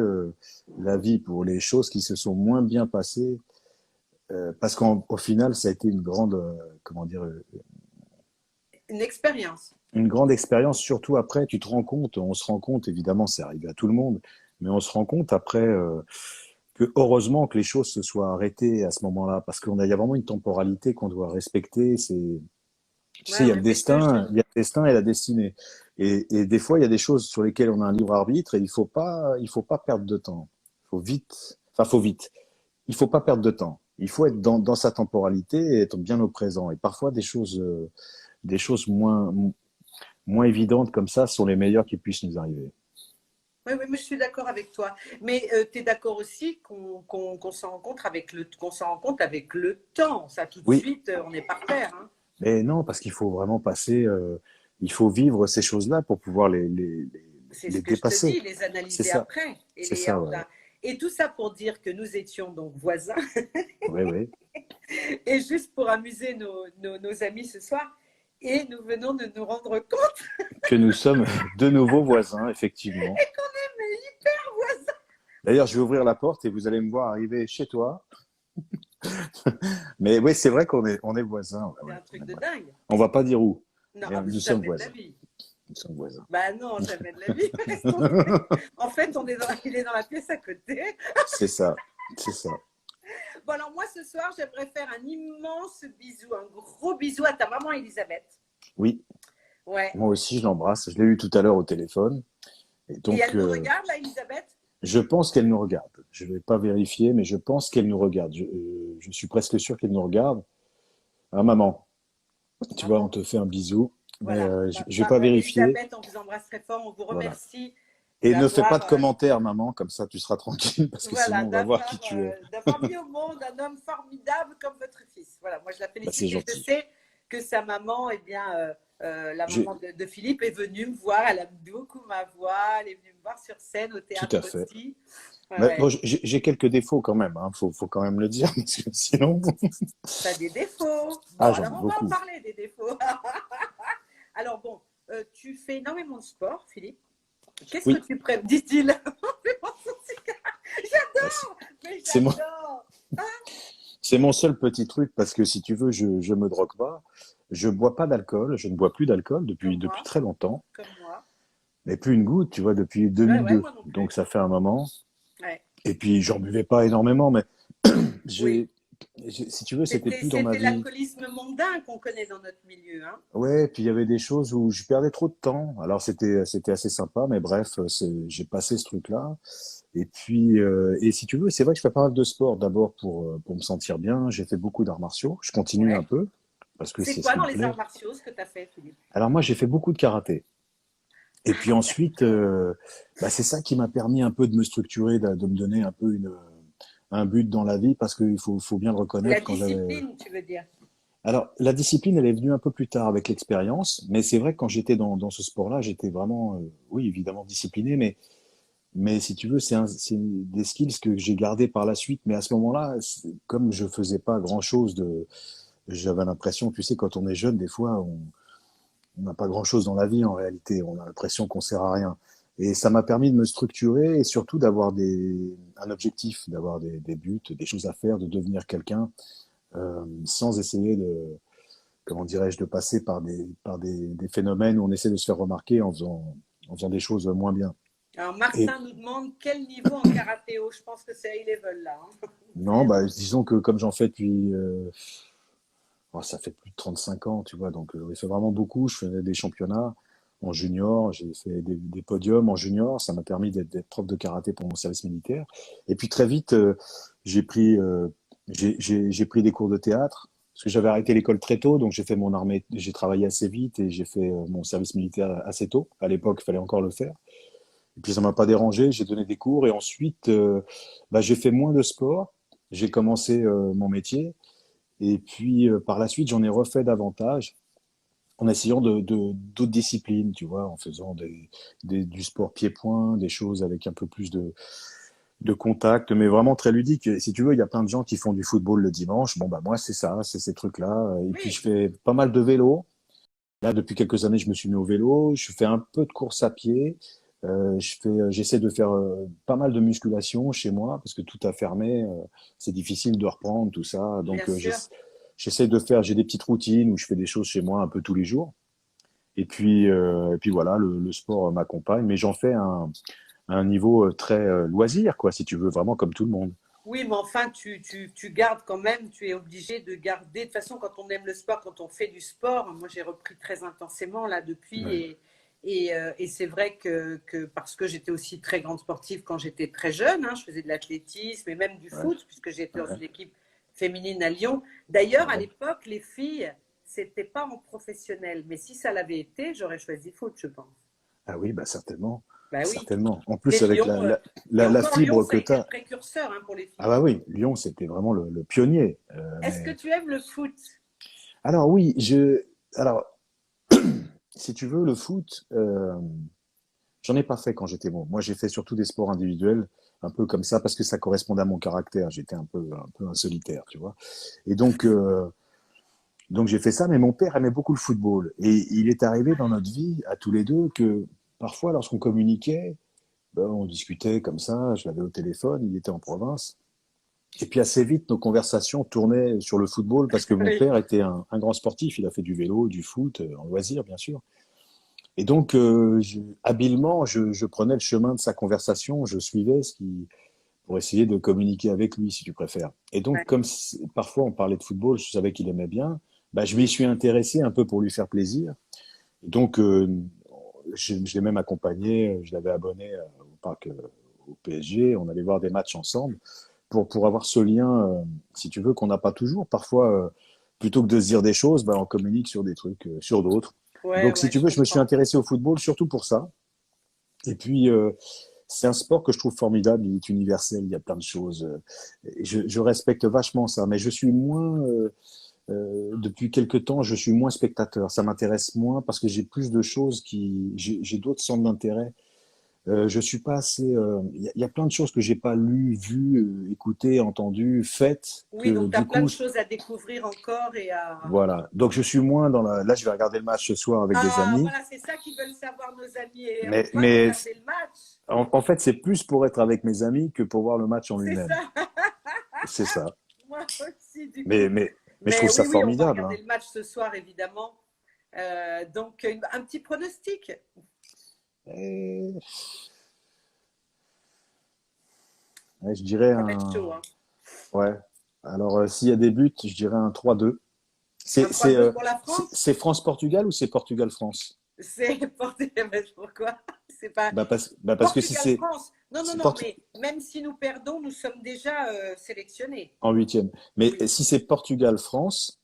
la vie pour les choses qui se sont moins bien passées, parce qu'au final, ça a été une grande, comment dire, Une expérience. une grande expérience. Surtout après, tu te rends compte, on se rend compte, évidemment, c'est arrivé à tout le monde, mais on se rend compte après que heureusement que les choses se soient arrêtées à ce moment-là, parce il y a vraiment une temporalité qu'on doit respecter. Tu sais, Ouais, il y a ouais, le mais destin, il y a le destin et la destinée. Et des fois, il y a des choses sur lesquelles on a un libre arbitre et il faut pas perdre de temps. Faut vite. Il faut pas perdre de temps. Il faut être dans sa temporalité et être bien au présent. Et parfois, des choses moins évidentes comme ça sont les meilleures qui puissent nous arriver. oui, oui, mais je suis d'accord avec toi. Mais tu es d'accord aussi qu'on s'en rencontre qu'on s'en rend compte avec le temps. Ça, tout de Oui, suite, on est par terre. Hein. mais non, parce qu'il faut vraiment il faut vivre ces choses-là pour pouvoir C'est ce les que je te dépasser. dis, les C'est analyser ça, après. c'est ça, ouais. Et tout ça pour dire que nous étions donc voisins. Oui, oui. Et juste pour amuser nos amis ce soir. Et nous venons de nous rendre compte Que nous sommes de nouveaux voisins, effectivement. qu'on est mais hyper voisins. D'ailleurs, je vais ouvrir la porte et vous allez me voir arriver chez toi. Mais oui, c'est vrai on est voisins. Ouais, C'est ouais, un truc de dingue. on va pas dire où, Non, mais ah, nous sommes jamais de la voisins. vie. Nous sommes voisins. Bah non, jamais de la vie. Laisse tomber. En fait, il est dans la pièce à côté. C'est ça, c'est ça. Bon, alors moi, ce soir, j'aimerais faire un immense bisou, un gros bisou à ta maman Elisabeth. Oui, Ouais. moi aussi, je l'embrasse. Je l'ai eu tout à l'heure au téléphone. Et Et donc, elle nous regarde, là, Elisabeth? je pense qu'elle nous regarde. Je ne vais pas vérifier, mais je pense qu'elle nous regarde. Je suis presque sûr qu'elle nous regarde. Ah, maman, tu vois, on Maman. te fait un bisou, mais Voilà. je vais pas vérifier. Elisabeth, on vous embrasse très fort. On vous Voilà. remercie Et ne fais pas d'avoir de commentaires, maman, comme ça tu seras tranquille, parce que voilà, sinon on va voir qui tu es. d'avoir mis au monde un homme formidable comme votre fils. Voilà, moi je la Bah, c'est félicite et je gentil. sais que sa maman, eh bien, la J'ai maman de Philippe est venue me voir. Elle aime beaucoup ma voix. Elle est venue me voir sur scène, au tout théâtre à fait. aussi. Ouais, Mais bon, ouais. j'ai quelques défauts quand même, hein. Faut quand même le dire, parce que sinon. T'as des défauts. Bon, Ah, j'en ai alors on va en beaucoup. parler des défauts. Alors bon, tu fais énormément de sport, Philippe. Qu'est-ce que Oui, tu préfères? Dit-il. bah, J'adore, mais c'est mon, j'adore. c'est mon seul petit truc, parce que si tu veux, je me drogue pas. Je bois pas d'alcool, je ne bois plus d'alcool Comme depuis moi, très longtemps. comme moi. Mais plus une goutte, tu vois, depuis Ouais, ouais, 2002. moi non Donc plus. ça fait un moment. Ouais. Et puis j'en buvais pas énormément, mais Oui. j'ai, si tu veux, c'était plus dans ma C'était vie. l'alcoolisme mondain qu'on connaît dans notre milieu. Hein. Ouais, puis il y avait des choses où je perdais trop de temps. Alors c'était assez sympa, mais bref, j'ai passé ce truc-là. Et puis et si tu veux, c'est vrai que je fais pas mal de sport. D'abord pour me sentir bien. J'ai fait beaucoup d'arts martiaux. Je continue un Ouais. peu parce que C'est c'est ce quoi qui dans me les arts plaît. martiaux ce que tu as fait, Philippe? Alors moi, j'ai fait beaucoup de karaté. Et puis ensuite, D'accord. bah, c'est ça qui m'a permis un peu de me structurer, de me donner un peu un but dans la vie, parce qu'il faut bien le La reconnaître quand j'avais. discipline, tu veux dire? Alors, la discipline, elle est venue un peu plus tard avec l'expérience, mais c'est vrai que quand j'étais dans ce sport-là, j'étais vraiment, oui, évidemment discipliné, mais si tu veux, c'est des skills que j'ai gardés par la suite. Mais à ce moment-là, comme je faisais pas grand-chose j'avais l'impression, tu sais, quand on est jeune, des fois, on n'a pas grand-chose dans la vie en réalité. On a l'impression qu'on sert à rien. Et ça m'a permis de me structurer et surtout d'avoir un objectif, d'avoir des buts, des choses à faire, de devenir quelqu'un, sans essayer comment dirais-je, de passer par des phénomènes où on essaie de se faire remarquer en faisant des choses moins bien. Alors, Et Martin nous demande quel niveau en karatéo. Je pense que c'est high level là, hein. non, bah, disons que comme j'en fais depuis, ça fait plus de 35 ans, tu vois, donc j'ai fait vraiment beaucoup. Je faisais des championnats en junior, j'ai fait des podiums en junior. Ça m'a permis d'être prof de karaté pour mon service militaire. Et puis très vite, j'ai pris, euh, j'ai pris des cours de théâtre parce que j'avais arrêté l'école très tôt, donc j'ai fait mon armée, j'ai travaillé assez vite et j'ai fait mon service militaire assez tôt. À l'époque, il fallait encore le faire. Et puis ça m'a pas dérangé, j'ai donné des cours et ensuite, bah, j'ai fait moins de sport. J'ai commencé mon métier et puis par la suite, j'en ai refait davantage en essayant d'autres disciplines, tu vois, en faisant du sport pied-point, des choses avec un peu plus de contact, mais vraiment très ludique. Et si tu veux, il y a plein de gens qui font du football le dimanche. Bon, bah moi, c'est ça, c'est ces trucs-là. Et puis je Oui, fais pas mal de vélo. Là, depuis quelques années, je me suis mis au vélo. Je fais un peu de course à pied. J'essaie de faire pas mal de musculation chez moi parce que tout a fermé. C'est difficile de reprendre tout ça. bien Donc, sûr. j'essaie de faire. J'ai des petites routines où je fais des choses chez moi un peu tous les jours. Et puis voilà, le sport m'accompagne, mais j'en fais à un niveau très loisir, quoi, si tu veux, vraiment comme tout le monde. Oui, mais enfin, tu gardes quand même, tu es obligé de garder. De toute façon, quand on aime le sport, quand on fait du sport, moi j'ai repris très intensément là depuis Ouais, et c'est vrai que parce que j'étais aussi très grande sportive quand j'étais très jeune, hein, je faisais de l'athlétisme et même du ouais, foot puisque j'étais dans ouais, une équipe féminine à Lyon. D'ailleurs, à ouais. l'époque, les filles, c'était pas en professionnel, mais si ça l'avait été, j'aurais choisi foot, je pense. Ah oui, bah certainement, Bah oui. certainement. En Mais plus, avec Lyon, et la encore Lyon, fibre ça a que tu été le as. précurseur hein, pour les Ah filles. bah oui, Lyon, c'était vraiment le pionnier. Est-ce que tu aimes le foot? Alors oui, alors, si tu veux, le foot, j'en ai pas fait quand j'étais bon. Moi, j'ai fait surtout des sports individuels, un peu comme ça, parce que ça correspondait à mon caractère. J'étais un peu un solitaire, tu vois. Et donc j'ai fait ça, mais mon père aimait beaucoup le football. Et il est arrivé dans notre vie, à tous les deux, que parfois, lorsqu'on communiquait, ben, on discutait comme ça, je l'avais au téléphone, il était en province. Et puis assez vite, nos conversations tournaient sur le football parce que mon Oui. père était un grand sportif. Il a fait du vélo, du foot, en loisir, bien sûr. Et donc, habilement, je prenais le chemin de sa conversation, je suivais pour essayer de communiquer avec lui, si tu préfères. Et donc, Ouais. parfois on parlait de football, je savais qu'il aimait bien, bah, je m'y suis intéressé un peu pour lui faire plaisir. Et donc, je l'ai même accompagné, je l'avais abonné au parc, au PSG, on allait voir des matchs ensemble pour avoir ce lien, si tu veux, qu'on n'a pas toujours. Parfois, plutôt que de se dire des choses, bah, on communique sur des trucs, sur d'autres. Ouais, Donc, si ouais, tu je veux, je me suis comprends. intéressé au football surtout pour ça. Et puis, c'est un sport que je trouve formidable, il est universel, il y a plein de choses. Je respecte vachement ça, mais je suis moins, depuis quelque temps, je suis moins spectateur. Ça m'intéresse moins parce que j'ai plus de choses j'ai d'autres centres d'intérêt. Je suis pas assez. Il y a plein de choses que j'ai pas lues, vues, écoutées, entendues, faites, Oui, que donc tu as du plein de coup, choses à découvrir encore et à... voilà. Donc je suis moins dans la. Là, je vais regarder le match ce soir avec des Ah, amis, voilà, c'est ça qu'ils veulent savoir nos amis. Et on mais doit mais regarder le match. en fait, c'est plus pour être avec mes amis que pour voir le match en C'est lui-même. ça, C'est ça. moi aussi, du Mais coup. mais mais je trouve Mais ça oui, oui, on va formidable, regarder hein. le match ce soir, évidemment. Donc, un petit pronostic. Et- ouais, je dirais Ça va être chaud, hein. ouais. Alors s'il y a des buts, je dirais un 3-2. Un 3-2 pour la France? C'est France-Portugal ou c'est Portugal-France? C'est Portugal. Pourquoi? C'est pas Parce que si Portugal-France. Non, non, c'est non, mais même si nous perdons, nous sommes déjà sélectionnés. en huitième. Mais Oui, si c'est Portugal-France,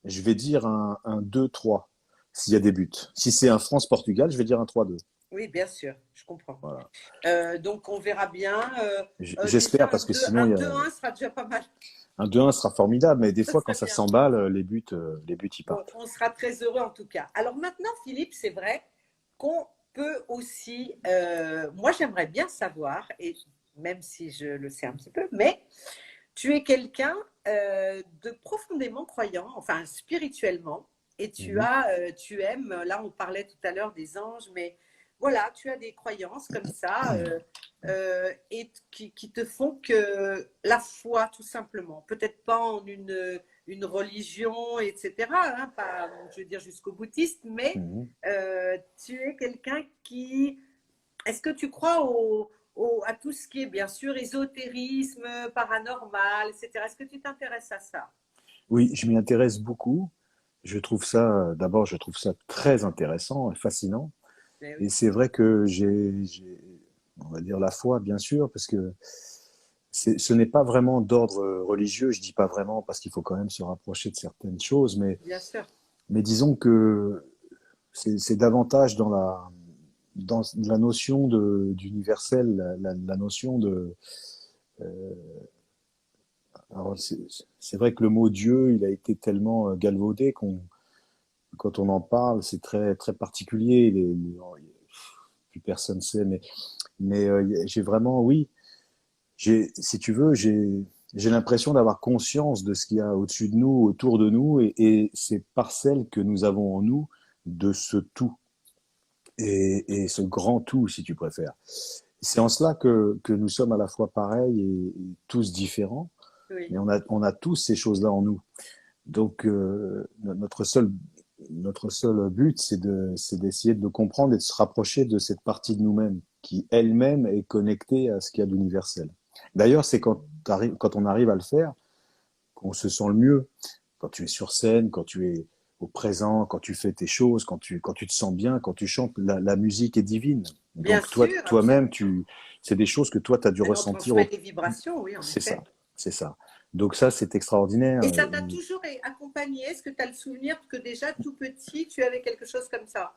je vais dire un 2-3 s'il y a des buts. Si c'est un France-Portugal, je vais dire un 3-2. oui, bien sûr, je comprends. Voilà. Donc, on verra bien. J'espère Déjà, parce que sinon, un il y a. 2-1 sera déjà pas mal. un 2-1 sera formidable, mais des Ce fois, quand serait ça bien. s'emballe, les buts y Bon, partent. on sera très heureux en tout cas. Alors maintenant, Philippe, c'est vrai qu'on peut aussi, moi j'aimerais bien savoir, et même si je le sais un petit peu, mais tu es quelqu'un de profondément croyant, enfin spirituellement, et Mhm. tu aimes, là on parlait tout à l'heure des anges, mais voilà, tu as des croyances comme ça, et qui te font que la foi, tout simplement, peut-être pas en une religion, etc., hein, pas, je veux dire, jusqu'au boutiste, mais Mhm. tu es quelqu'un qui est-ce que tu crois à tout ce qui est bien sûr ésotérisme, paranormal, etc. Est-ce que tu t'intéresses à ça? Oui, je m'y intéresse beaucoup. Je trouve ça, d'abord, je trouve ça très intéressant et fascinant. Ben Et oui, c'est vrai que on va dire la foi, bien sûr, parce que ce n'est pas vraiment d'ordre religieux. Je dis pas vraiment parce qu'il faut quand même se rapprocher de certaines choses, bien sûr. mais disons que c'est davantage dans la notion d'universel, la notion de. Alors c'est vrai que le mot Dieu, il a été tellement galvaudé qu'on quand on en parle, c'est très très particulier. Plus personne sait, mais j'ai vraiment, oui, si tu veux, j'ai l'impression d'avoir conscience de ce qu'il y a au-dessus de nous, autour de nous, et ces parcelles que nous avons en nous de ce tout et ce grand tout, si tu préfères. C'est en cela que nous sommes à la fois pareils et tous différents, Oui, mais on a tous ces choses-là en nous. Donc notre seul but, c'est d'essayer de le comprendre et de se rapprocher de cette partie de nous-mêmes qui elle-même est connectée à ce qu'il y a d'universel. D'ailleurs, c'est quand on arrive à le faire qu'on se sent le mieux. Quand tu es sur scène, quand tu es au présent, quand tu fais tes choses, quand tu te sens bien, quand tu chantes, la musique est divine. bien Donc sûr, toi-même, absolument. c'est des choses que toi, tu as dû Elle en ressentir. transmet des vibrations, oui, en C'est effet. ça, c'est ça. Donc ça, c'est extraordinaire. Et ça t'a toujours accompagné? Est-ce que tu as le souvenir que déjà tout petit, tu avais quelque chose comme ça?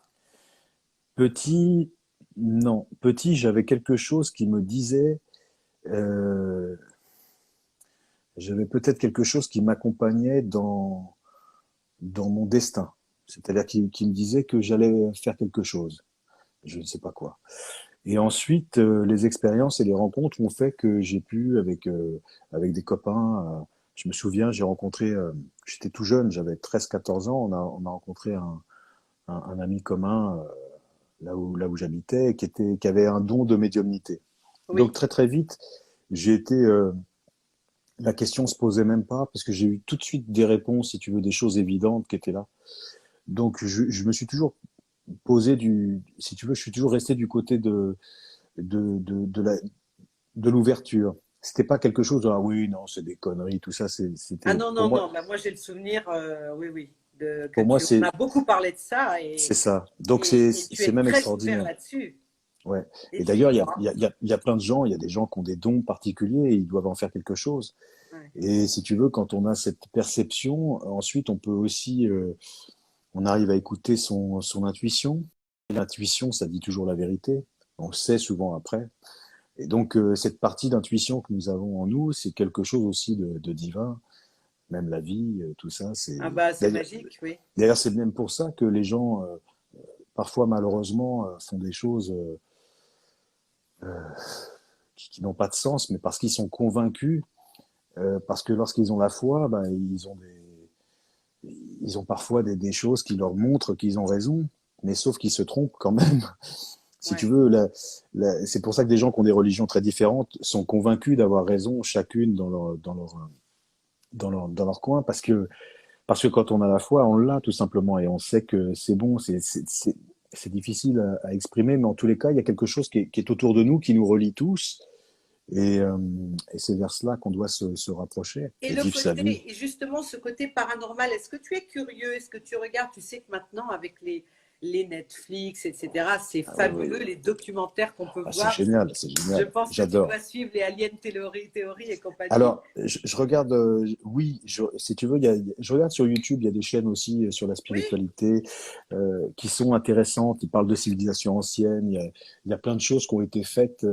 Petit, non. Petit, j'avais quelque chose qui me disait, euh, j'avais peut-être quelque chose qui m'accompagnait dans mon destin. C'est-à-dire qui me disait que j'allais faire quelque chose. Je ne sais pas quoi. Et ensuite, les expériences et les rencontres ont fait que j'ai pu, avec des copains, je me souviens, j'étais tout jeune, j'avais 13 14 ans, on a rencontré un ami commun là où j'habitais, qui avait un don de médiumnité. Donc Oui, très très vite, j'ai été, la question se posait même pas, parce que j'ai eu tout de suite des réponses, si tu veux, des choses évidentes qui étaient là. Donc je me suis toujours posé si tu veux, je suis toujours resté du côté de de l'ouverture. C'était pas quelque chose de, ah oui, non, c'est des conneries, tout ça, ah c'était, non, non, non, bah, moi j'ai le souvenir, oui, oui, que pour moi, on a beaucoup parlé de ça c'est ça. Donc et tu c'est es même très ouvert extraordinaire. là-dessus. Ouais. Et Et tu d'ailleurs, y crois. il y a plein de gens, il y a des gens qui ont des dons particuliers et ils doivent en faire quelque chose. Ouais. Et si tu veux, quand on a cette perception, ensuite, on peut aussi, on arrive à écouter son intuition. Et l'intuition, ça dit toujours la vérité. On le sait souvent après. Et donc, cette partie d'intuition que nous avons en nous, c'est quelque chose aussi de divin. Même la vie, tout ça, Ah c'est. bah c'est magique, oui. D'ailleurs, c'est même pour ça que les gens, parfois malheureusement, font des choses qui n'ont pas de sens, mais parce qu'ils sont convaincus, parce que lorsqu'ils ont la foi, ben, ils ont parfois des choses qui leur montrent qu'ils ont raison, mais sauf qu'ils se trompent quand même. Si tu Ouais. veux, c'est pour ça que des gens qui ont des religions très différentes sont convaincus d'avoir raison chacune dans leur coin, parce que quand on a la foi, on l'a tout simplement, et on sait que c'est bon, c'est difficile à exprimer, mais en tous les cas, il y a quelque chose qui est autour de nous, qui nous relie tous, et, euh, et c'est vers cela qu'on doit se rapprocher Et et le vivre sa vie. côté, et justement, ce côté paranormal, est-ce que tu es curieux? Est-ce que tu regardes? Tu sais que maintenant, avec les Netflix, etc., c'est Ah oui, oui. fabuleux, les documentaires qu'on peut Ah, c'est voir. génial, c'est Je génial. pense que tu J'adore. dois suivre les Alien Theory et compagnie. Alors, je regarde, oui, si tu veux, je regarde sur YouTube, il y a des chaînes aussi sur la Oui, spiritualité qui sont intéressantes. Ils parlent de civilisations anciennes. Il y a plein de choses qui ont été faites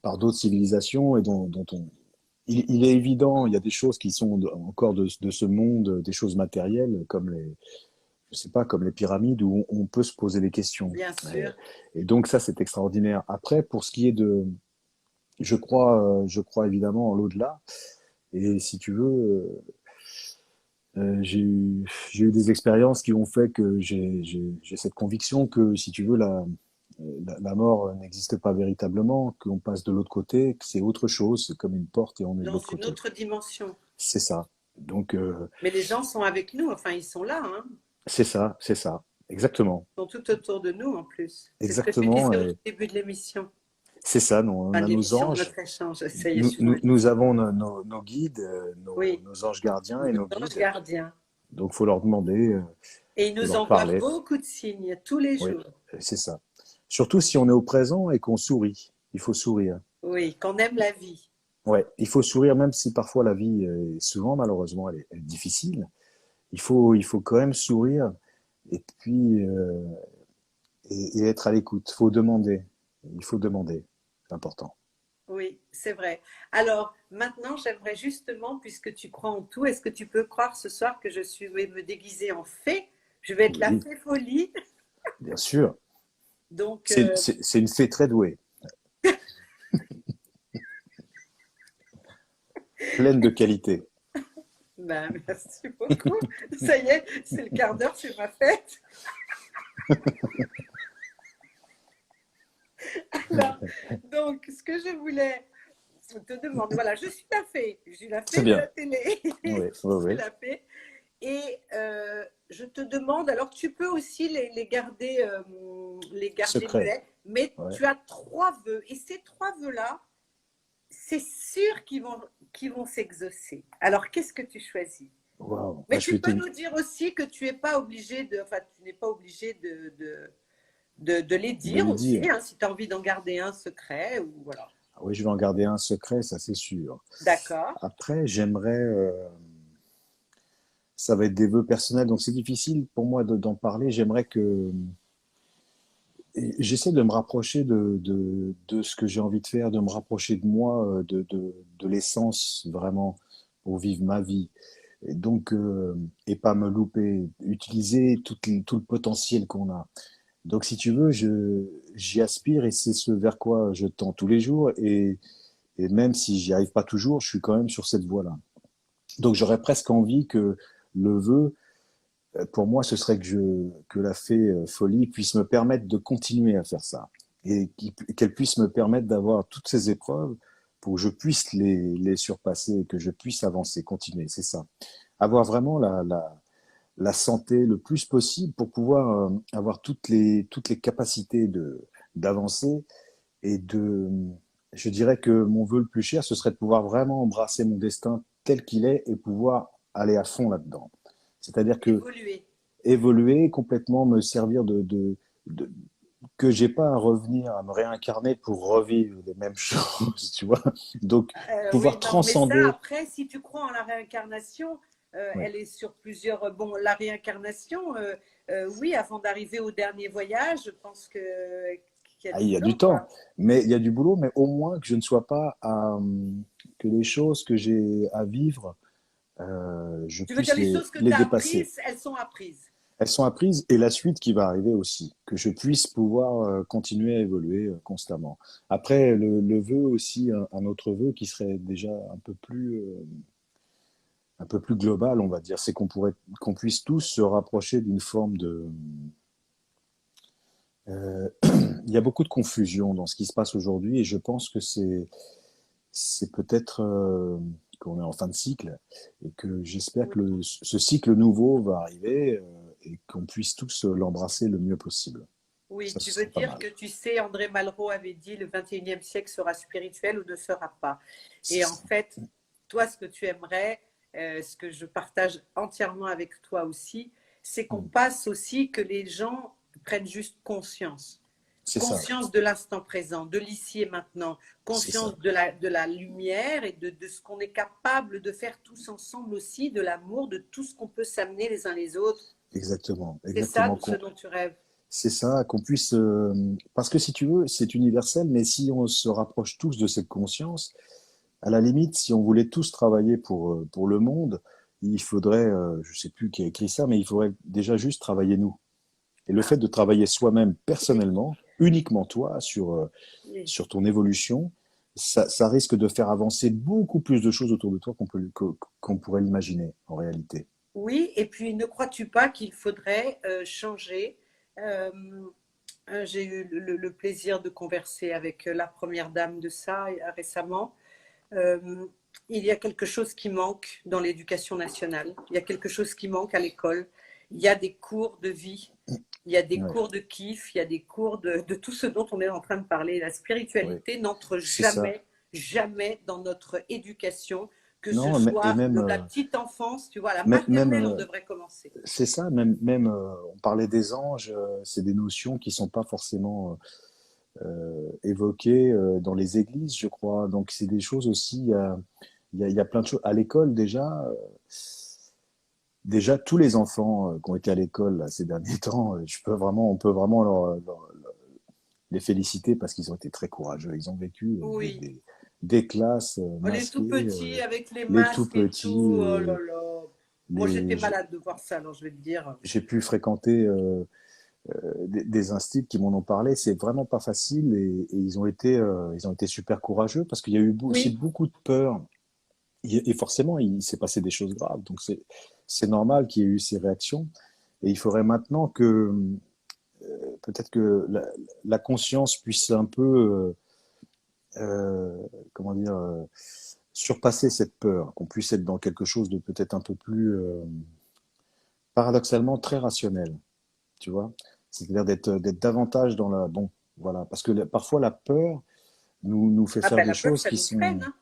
par d'autres civilisations et il est évident, il y a des choses qui sont encore de ce monde, des choses matérielles, comme je sais pas, comme les pyramides, où on peut se poser des questions. Bien Et, sûr. et donc ça, c'est extraordinaire. Après, pour ce qui est je crois évidemment en l'au-delà. Et si tu veux, j'ai eu des expériences qui ont fait que j'ai cette conviction que, si tu veux, la mort n'existe pas véritablement, qu'on passe de l'autre côté, que c'est autre chose, c'est comme une porte et on est de Dans l'autre une côté. autre dimension. C'est ça. Donc, Mais les gens sont avec nous, enfin, ils sont là, hein. c'est ça, exactement, Ils sont tout autour de nous en plus. C'est ce que tu exactement. disais au Et début de l'émission. c'est ça, on Enfin, a de nos l'émission, de anges, notre échange. Ça y est, je suis dans les... nous avons nos guides, Oui, nos anges gardiens et nos nos anges guides. gardiens. Donc, faut leur demander, Et ils faut nous leur envoient parler. beaucoup de signes tous les Oui, jours. c'est ça. Surtout si on est au présent et qu'on sourit. Il faut sourire. Oui, qu'on aime la vie. Ouais, il faut sourire même si parfois la vie est souvent malheureusement elle est difficile. Il faut quand même sourire et puis et être à l'écoute. Faut demander. Il faut demander. C'est important. Oui, c'est vrai. Alors, maintenant, j'aimerais justement, puisque tu crois en tout, est-ce que tu peux croire ce soir que vais me déguiser en fée? Je vais être la Oui, fée folie. bien sûr. Donc, C'est une fée très douée, pleine de qualité. ben, merci beaucoup. Ça y est, c'est le quart d'heure, c'est ma fête. Alors, donc, ce que je voulais te demander, voilà, je suis la fée. Je suis la C'est fée de la bien. télé. Oui, Je oui, suis oui. la fée. Et je te demande, alors tu peux aussi les garder Secret. muets, mais Ouais. tu as trois vœux. Et ces trois vœux-là, c'est sûr qu'ils vont s'exaucer. Alors, qu'est-ce que tu choisis? Waouh. Ah, Mais je tu vais peux nous dire aussi que tu n'es pas obligé enfin, tu n'es pas obligé de les de dire le aussi, dire. hein, si tu as envie d'en garder un secret ou voilà. Ah oui, je vais en garder un secret, ça c'est sûr. D'accord. Après, j'aimerais ça va être des vœux personnels, donc c'est difficile pour moi d'en parler. J'aimerais que j'essaie de me rapprocher de ce que j'ai envie de faire, de me rapprocher de moi, de l'essence vraiment pour vivre ma vie. Et donc, et pas me louper, utiliser tout le potentiel qu'on a. Donc, si tu veux, j'y aspire et c'est ce vers quoi je tends tous les jours. Et même si j'y arrive pas toujours, je suis quand même sur cette voie-là. Donc, j'aurais presque envie que le vœu, pour moi, ce serait que la fée folie puisse me permettre de continuer à faire ça et qu'elle puisse me permettre d'avoir toutes ces épreuves pour que je puisse les surpasser et que je puisse avancer, continuer. C'est ça. Avoir vraiment la santé le plus possible pour pouvoir avoir toutes les capacités d'avancer et je dirais que mon vœu le plus cher, ce serait de pouvoir vraiment embrasser mon destin tel qu'il est et pouvoir aller à fond là-dedans. C'est-à-dire que Évoluer. évoluer, complètement me servir de que j'ai pas à revenir, à me réincarner pour revivre les mêmes choses, tu vois. Donc, pouvoir Oui, non, mais ça, transcender. après, si tu crois en la réincarnation, Ouais. elle est sur plusieurs. Bon, la réincarnation, oui, avant d'arriver au dernier voyage, je pense qu'il y a Ah, du il y a boulot, du temps, quoi. mais il y a du boulot, mais au moins que je ne sois pas que les choses que j'ai à vivre, je Tu veux dire puisse les choses que tu les as dépasser. apprises, elles sont apprises. Elles sont apprises et la suite qui va arriver aussi, que je puisse pouvoir continuer à évoluer constamment. Après, le vœu aussi, un autre vœu qui serait déjà un peu plus global, on va dire, c'est qu'on puisse tous se rapprocher d'une forme euh, il y a beaucoup de confusion dans ce qui se passe aujourd'hui et je pense que c'est peut-être qu'on est en fin de cycle et que j'espère Oui, que ce cycle nouveau va arriver et qu'on puisse tous l'embrasser le mieux possible. oui, Ça, ce tu veux serait pas dire mal. que tu sais, André Malraux avait dit le 21e siècle sera spirituel ou ne sera pas. C'est Et en ça. fait, toi, ce que tu aimerais, ce que je partage entièrement avec toi aussi, c'est qu'on Mm. passe aussi, que les gens prennent juste conscience. C'est ça. Conscience de l'instant présent, de l'ici et maintenant, C'est ça. conscience de la lumière et de ce qu'on est capable de faire tous ensemble aussi, de l'amour, de tout ce qu'on peut s'amener les uns les autres. Exactement. C'est ça Exactement. ce dont tu rêves. C'est ça, qu'on puisse. Parce que si tu veux, c'est universel, mais si on se rapproche tous de cette conscience, À la limite, si on voulait tous travailler pour le monde, il faudrait, je sais plus qui a écrit ça, mais il faudrait déjà juste travailler nous. Et le Ah, fait de travailler soi-même oui, personnellement, oui, uniquement toi, oui. sur ton évolution, ça risque de faire avancer beaucoup plus de choses autour de toi qu'on pourrait l'imaginer en réalité. Oui, et puis ne crois-tu pas qu'il faudrait changer euh, j'ai eu le plaisir de converser avec la première dame de ça récemment. Euh, il y a quelque chose qui manque dans l'éducation nationale. Il y a quelque chose qui manque à l'école. Il y a des cours de vie, il y a des Ouais, cours de kiff, il y a des cours de tout ce dont on est en train de parler. La ouais, spiritualité n'entre c'est ça. jamais, jamais dans notre éducation, que ce Non, et soit même, la petite enfance, tu vois, la même, maternelle, on devrait commencer. c'est ça, on parlait des anges, c'est des notions qui sont pas forcément évoquées dans les églises, je crois. Donc c'est des choses aussi, il y a plein de choses. À l'école déjà, déjà tous les enfants qui ont été à l'école là, ces derniers temps, on peut vraiment les féliciter parce qu'ils ont été très courageux. Ils ont vécu Oui. des classes Oh, les tout masquées, petits avec les les tout masques et petits, tout. Oh là là. Moi, j'étais les, malade de voir ça, alors je vais te dire. j'ai pu fréquenter des instits qui m'en ont parlé. C'est vraiment pas facile et ils ont été super courageux parce qu'il y a eu aussi Oui, beaucoup de peur. Et forcément, il s'est passé des choses graves. Donc c'est normal qu'il y ait eu ces réactions. Et il faudrait maintenant que peut-être que la conscience puisse un peu, comment dire, surpasser cette peur, qu'on puisse être dans quelque chose de peut-être un peu plus, paradoxalement, très rationnel, tu vois? C'est-à-dire d'être davantage dans la, bon, voilà, parce que parfois la peur nous fait ah faire ben des la peur, choses ça qui nous freine, sont, hein.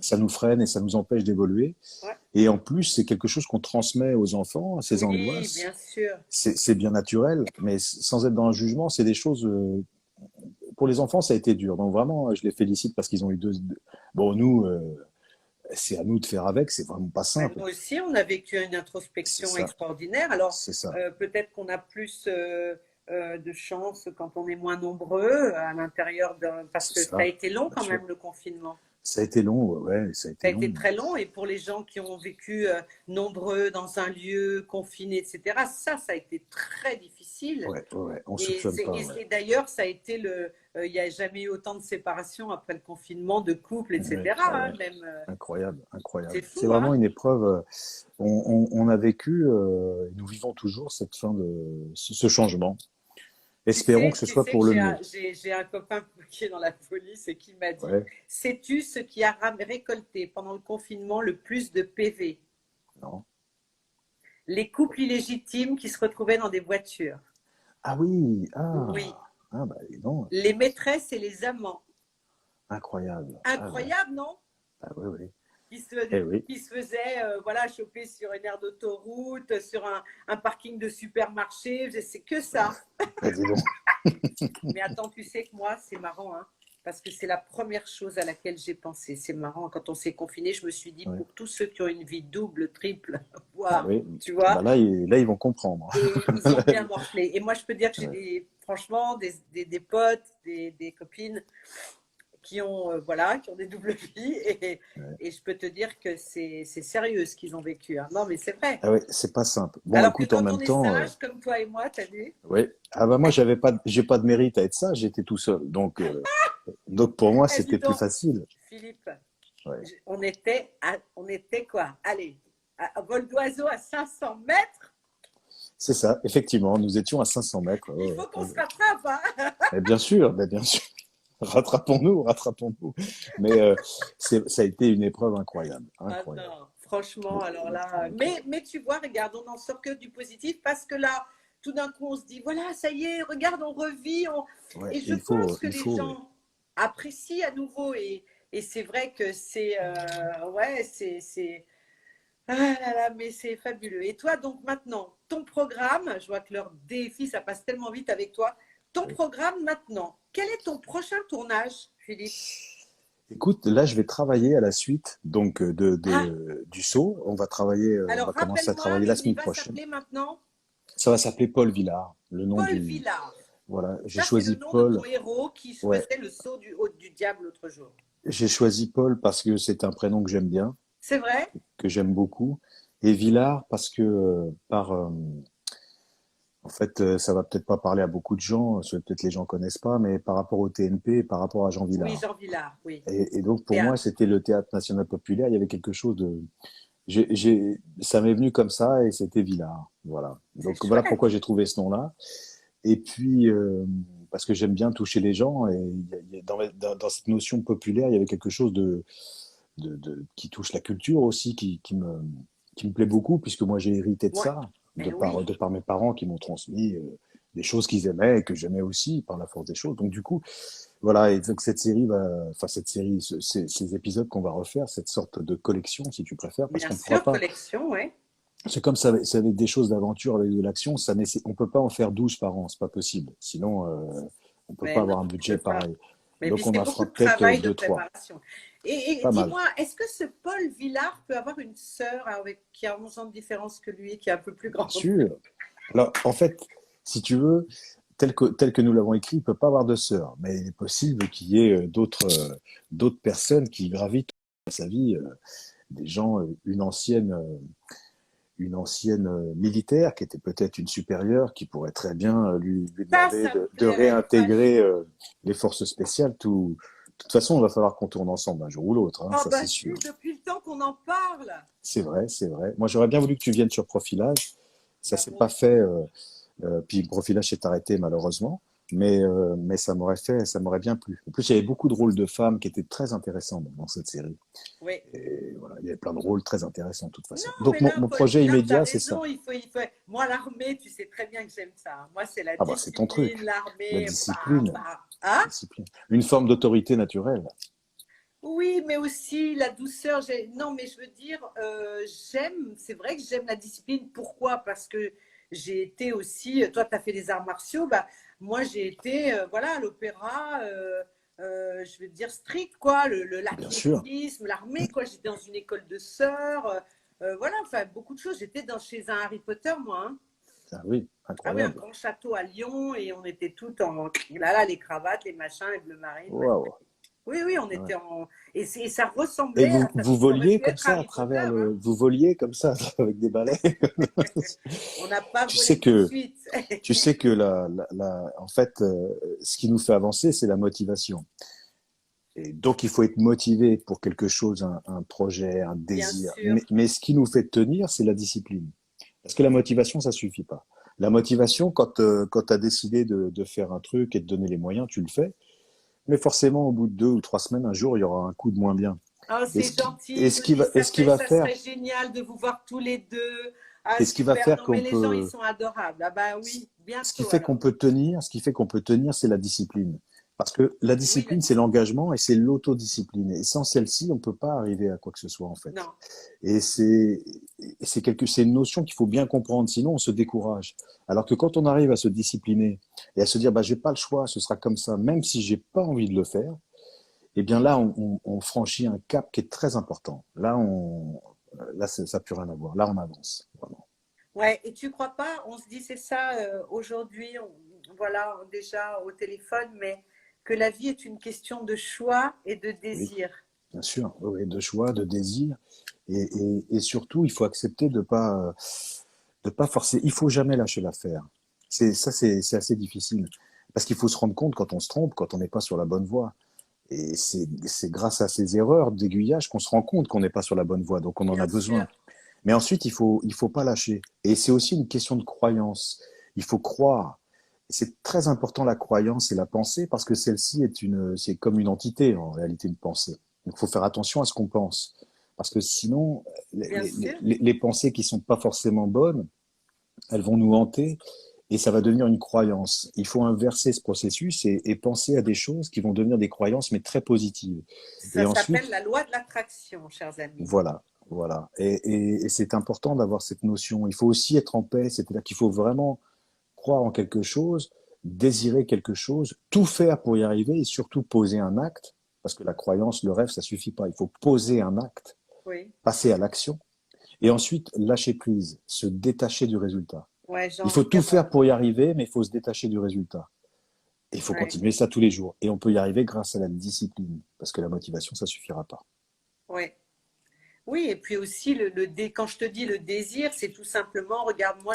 ça nous freine et ça nous empêche d'évoluer. Ouais. Et en plus, c'est quelque chose qu'on transmet aux enfants, ces Oui, angoisses. bien sûr. C'est bien naturel, mais sans être dans le jugement, c'est des choses, pour les enfants, ça a été dur. Donc vraiment, je les félicite parce qu'ils ont eu bon, nous, c'est à nous de faire avec, c'est vraiment pas Ben, simple. nous aussi, on a vécu une C'est introspection ça, extraordinaire. Alors, c'est ça. peut-être qu'on a plus de chance quand on est moins nombreux à l'intérieur parce C'est que ça a ça, été long bien quand sûr. même, le confinement. Ça a été long, ouais, ça a Ça été a été long. très long et pour les gens qui ont vécu nombreux dans un lieu confiné, etc., ça a été très difficile. Ouais, ouais, on Et, soupçonne pas, ouais. et d'ailleurs, ça a été il n'y a jamais eu autant de séparations après le confinement, de couples, Ouais, ouais, etc., hein, ouais. même, Incroyable, c'est incroyable. C'est fou, vraiment hein? une épreuve. On a vécu, nous vivons toujours cette fin de ce changement. Espérons que ce Tu soit sais que pour le mieux. j'ai un copain qui est dans la police et qui m'a dit, Ouais, sais-tu ce qui a récolté pendant le confinement le plus de PV? non. Les couples illégitimes qui se retrouvaient dans des voitures. Ah oui, Oui. bah dis donc, Les maîtresses et les amants. incroyable. Ah ouais, Incroyable, non? ah oui, oui. Qui se, Eh oui, qui se faisaient voilà, choper sur une aire d'autoroute, sur un parking de supermarché. C'est que ça. bah dis donc. Mais attends, tu sais que moi, c'est marrant, hein, parce que c'est la première chose à laquelle j'ai pensé. C'est marrant, quand on s'est confiné, je me suis dit, Ouais. pour tous ceux qui ont une vie double, triple, Ah voire, oui, tu bah vois, là ils vont comprendre. et ils ont bien morflé. Et moi, je peux dire que j'ai Ouais, franchement des potes, des copines qui ont, voilà, qui ont des doubles vies, ouais. et je peux te dire que c'est sérieux ce qu'ils ont vécu, hein. Non, mais c'est vrai. Ah ouais, c'est pas simple. Bon, Alors que écoute, en quand même on est temps, sage, comme toi et moi, t'as vu, ouais. Ah bah moi j'ai pas de mérite à être ça, j'étais tout seul. Donc pour moi eh, dis c'était plus donc, facile. Philippe, Ouais. on était quoi? Allez, à vol d'oiseau à 500 mètres. C'est ça, effectivement, nous étions à 500 mètres. Il Ouais, faut qu'on ouais, se ouais. rattrape, hein. Mais bien sûr. Rattrapons-nous, rattrapons-nous. Mais ça a été une épreuve incroyable, Ah incroyable. non, franchement, alors là. Donc, Mais tu vois, regarde, on n'en sort que du positif parce que là, tout d'un coup, on se dit, voilà, ça y est, regarde, on revit. ouais, Et je pense que il les faut, ouais. gens apprécient à nouveau. Et c'est vrai que ouais, ah là là, mais c'est fabuleux. Et toi, donc maintenant, ton programme, je vois que leur défi, ça passe tellement vite avec toi. Ton Ouais. programme maintenant, quel est ton prochain tournage, Philippe? Écoute, là, je vais travailler à la suite donc Ah, du saut. On alors va commencer à rappelle-moi, travailler la il semaine va prochaine. s'appeler maintenant Ça va s'appeler Paul Villard, le nom Paul Villard. Voilà, j'ai Ça, c'est le choisi nom de Paul. ton héros qui Ouais, faisait le saut du diable l'autre jour. j'ai choisi Paul parce que c'est un prénom que j'aime bien, C'est vrai? que j'aime beaucoup, et Villard parce que en fait, ça va peut-être pas parler à beaucoup de gens, peut-être les gens connaissent pas, mais par rapport au TNP, par rapport à Jean Oui, Villard. Jean Villard, oui. Et donc pour moi, Théâtre. c'était le théâtre national populaire. Il y avait quelque chose de, ça m'est venu comme ça et c'était Villard. Voilà. C'est Donc voilà chouette. pourquoi j'ai trouvé ce nom-là. Et puis parce que j'aime bien toucher les gens et dans cette notion populaire, il y avait quelque chose qui touche la culture aussi, qui me plaît beaucoup, puisque moi j'ai hérité de Ouais. ça, Eh oui. de par mes parents qui m'ont transmis des choses qu'ils aimaient et que j'aimais aussi par la force des choses. Donc du coup, voilà, et donc cette série, ces épisodes qu'on va refaire, cette sorte de collection, si tu préfères, parce Bien qu'on pourra sûr, pas. collection, ouais. C'est comme ça avec des choses d'aventure, avec de l'action, on peut pas en faire 12 par an, c'est pas possible. Sinon, on peut Mais pas non, avoir un tu budget peux pas. pareil. Mais puis Donc on c'est en beaucoup fera de peut-être travail de deux, trois. préparation. Et Pas mal. dis-moi, est-ce que ce Paul Villard peut avoir une sœur qui a 11 ans de différence que lui, qui est un peu plus Bien grande? sûr. Alors, en fait, si tu veux, tel que nous l'avons écrit, il peut pas avoir de sœur, mais il est possible qu'il y ait d'autres personnes qui gravitent dans sa vie, des gens, une ancienne militaire qui était peut-être une supérieure, qui pourrait très bien lui demander Ça me de plairait réintégrer vachement. les forces spéciales. De toute façon, il va falloir qu'on tourne ensemble un jour ou l'autre, hein, Oh ça bah c'est si, sûr. depuis le temps qu'on en parle. C'est vrai, c'est vrai. Moi, j'aurais bien voulu que tu viennes sur Profilage. Ça Bah s'est moi pas aussi. fait. Puis Profilage s'est arrêté malheureusement, mais ça m'aurait bien plu. En plus, il y avait beaucoup de rôles de femmes qui étaient très intéressants dans cette série. Oui. Et voilà, il y avait plein de rôles très intéressants de toute Non, façon. Donc mais là, mon Paul projet Villard, tu as immédiat, c'est ça. raison. Moi, l'armée, tu sais très bien que j'aime ça. Moi, c'est la Ah bah c'est ton discipline, truc, la l'armée. Bah, discipline, bah. Hein? discipline, une forme d'autorité naturelle. Oui, mais aussi la douceur. Non, mais je veux dire, c'est vrai que j'aime la discipline. Pourquoi? Parce que j'ai été aussi, toi, tu as fait des arts martiaux, bah, moi, j'ai été, voilà, à l'opéra, je veux dire, strict, quoi, Bien sûr. l'athlétisme, l'armée, quoi. J'étais dans une école de sœurs, voilà, enfin, beaucoup de choses. Chez un Harry Potter, moi, hein. Ah oui, Ah oui, un incroyable. grand château à Lyon et on était toutes là, les cravates, les machins, les bleu marine. Ouais. Waouh. Oui, oui, on Ouais. était en. Et ça Et ressemblait vous ça aurait voliez pu comme être ça Harry Potter, hein. vous voliez comme ça avec des balais. On n'a pas Tu sais volé tout de que suite. tu sais que en fait, ce qui nous fait avancer, c'est la motivation. Et donc, il faut être motivé pour quelque chose, un projet, un Bien désir. sûr. Mais ce qui nous fait tenir, c'est la discipline. Parce que la motivation, ça suffit pas. La motivation, quand tu as décidé de faire un truc et de donner les moyens, tu le fais. Mais forcément, au bout de 2 ou 3 semaines, un jour, il y aura un coup de moins bien. Oh, c'est Et gentil. Je me dis, et ce qui va ça faire, serait génial de vous voir tous les deux. Ah, et ce qui va super. faire Non, mais qu'on les gens, ils peut, sont adorables. Ah, bah oui, ce qui bientôt fait alors. qu'on peut tenir, ce qui fait qu'on peut tenir, c'est la discipline. Parce que la Oui, la discipline, c'est discipline. l'engagement et c'est l'autodiscipline. Et sans celle-ci, on peut pas arriver à quoi que ce soit, en fait. Non. Et c'est une notion qu'il faut bien comprendre, sinon on se décourage. Alors que quand on arrive à se discipliner et à se dire, bah, j'ai pas le choix, ce sera comme ça, même si j'ai pas envie de le faire, eh bien là, on franchit un cap qui est très important. Là, ça n'a plus rien à voir. Là, on avance, vraiment. Ouais, et tu crois pas, on se dit c'est ça aujourd'hui, voilà, déjà au téléphone, mais que la vie est une question de choix et de Oui, désir. bien sûr. Oui, oui, de choix, de désir. Et surtout, il faut accepter de pas forcer. Il faut jamais lâcher l'affaire. C'est assez difficile. Parce qu'il faut se rendre compte quand on se trompe, quand on n'est pas sur la bonne voie. Et c'est grâce à ces erreurs d'aiguillage qu'on se rend compte qu'on n'est pas sur la bonne voie. Donc, on en a Bien sûr. besoin. Mais ensuite, il faut pas lâcher. Et c'est aussi une question de croyance. Il faut croire. C'est très important la croyance et la pensée parce que celle-ci c'est comme une entité en réalité, une pensée. Donc, il faut faire attention à ce qu'on pense. Parce que sinon, Bien sûr. les pensées qui sont pas forcément bonnes, elles vont nous hanter et ça va devenir une croyance. Il faut inverser ce processus et penser à des choses qui vont devenir des croyances, mais très positives. Et Ça s'appelle ensuite, la loi de l'attraction, chers amis. voilà, voilà. Et c'est important d'avoir cette notion. Il faut aussi être en paix, c'est-à-dire qu'il faut vraiment croire en quelque chose, désirer quelque chose, tout faire pour y arriver et surtout poser un acte, parce que la croyance, le rêve, ça suffit pas. Il faut poser un acte, Oui. passer à l'action et ensuite lâcher prise, se détacher du résultat. Ouais, j'ai Il faut envie tout d'avoir. faire pour y arriver, mais il faut se détacher du résultat. Et il faut Ouais, continuer ça tous les jours. Et on peut y arriver grâce à la discipline, parce que la motivation, ça suffira pas. ouais. Oui, et puis aussi, quand je te dis le désir, c'est tout simplement, regarde, moi,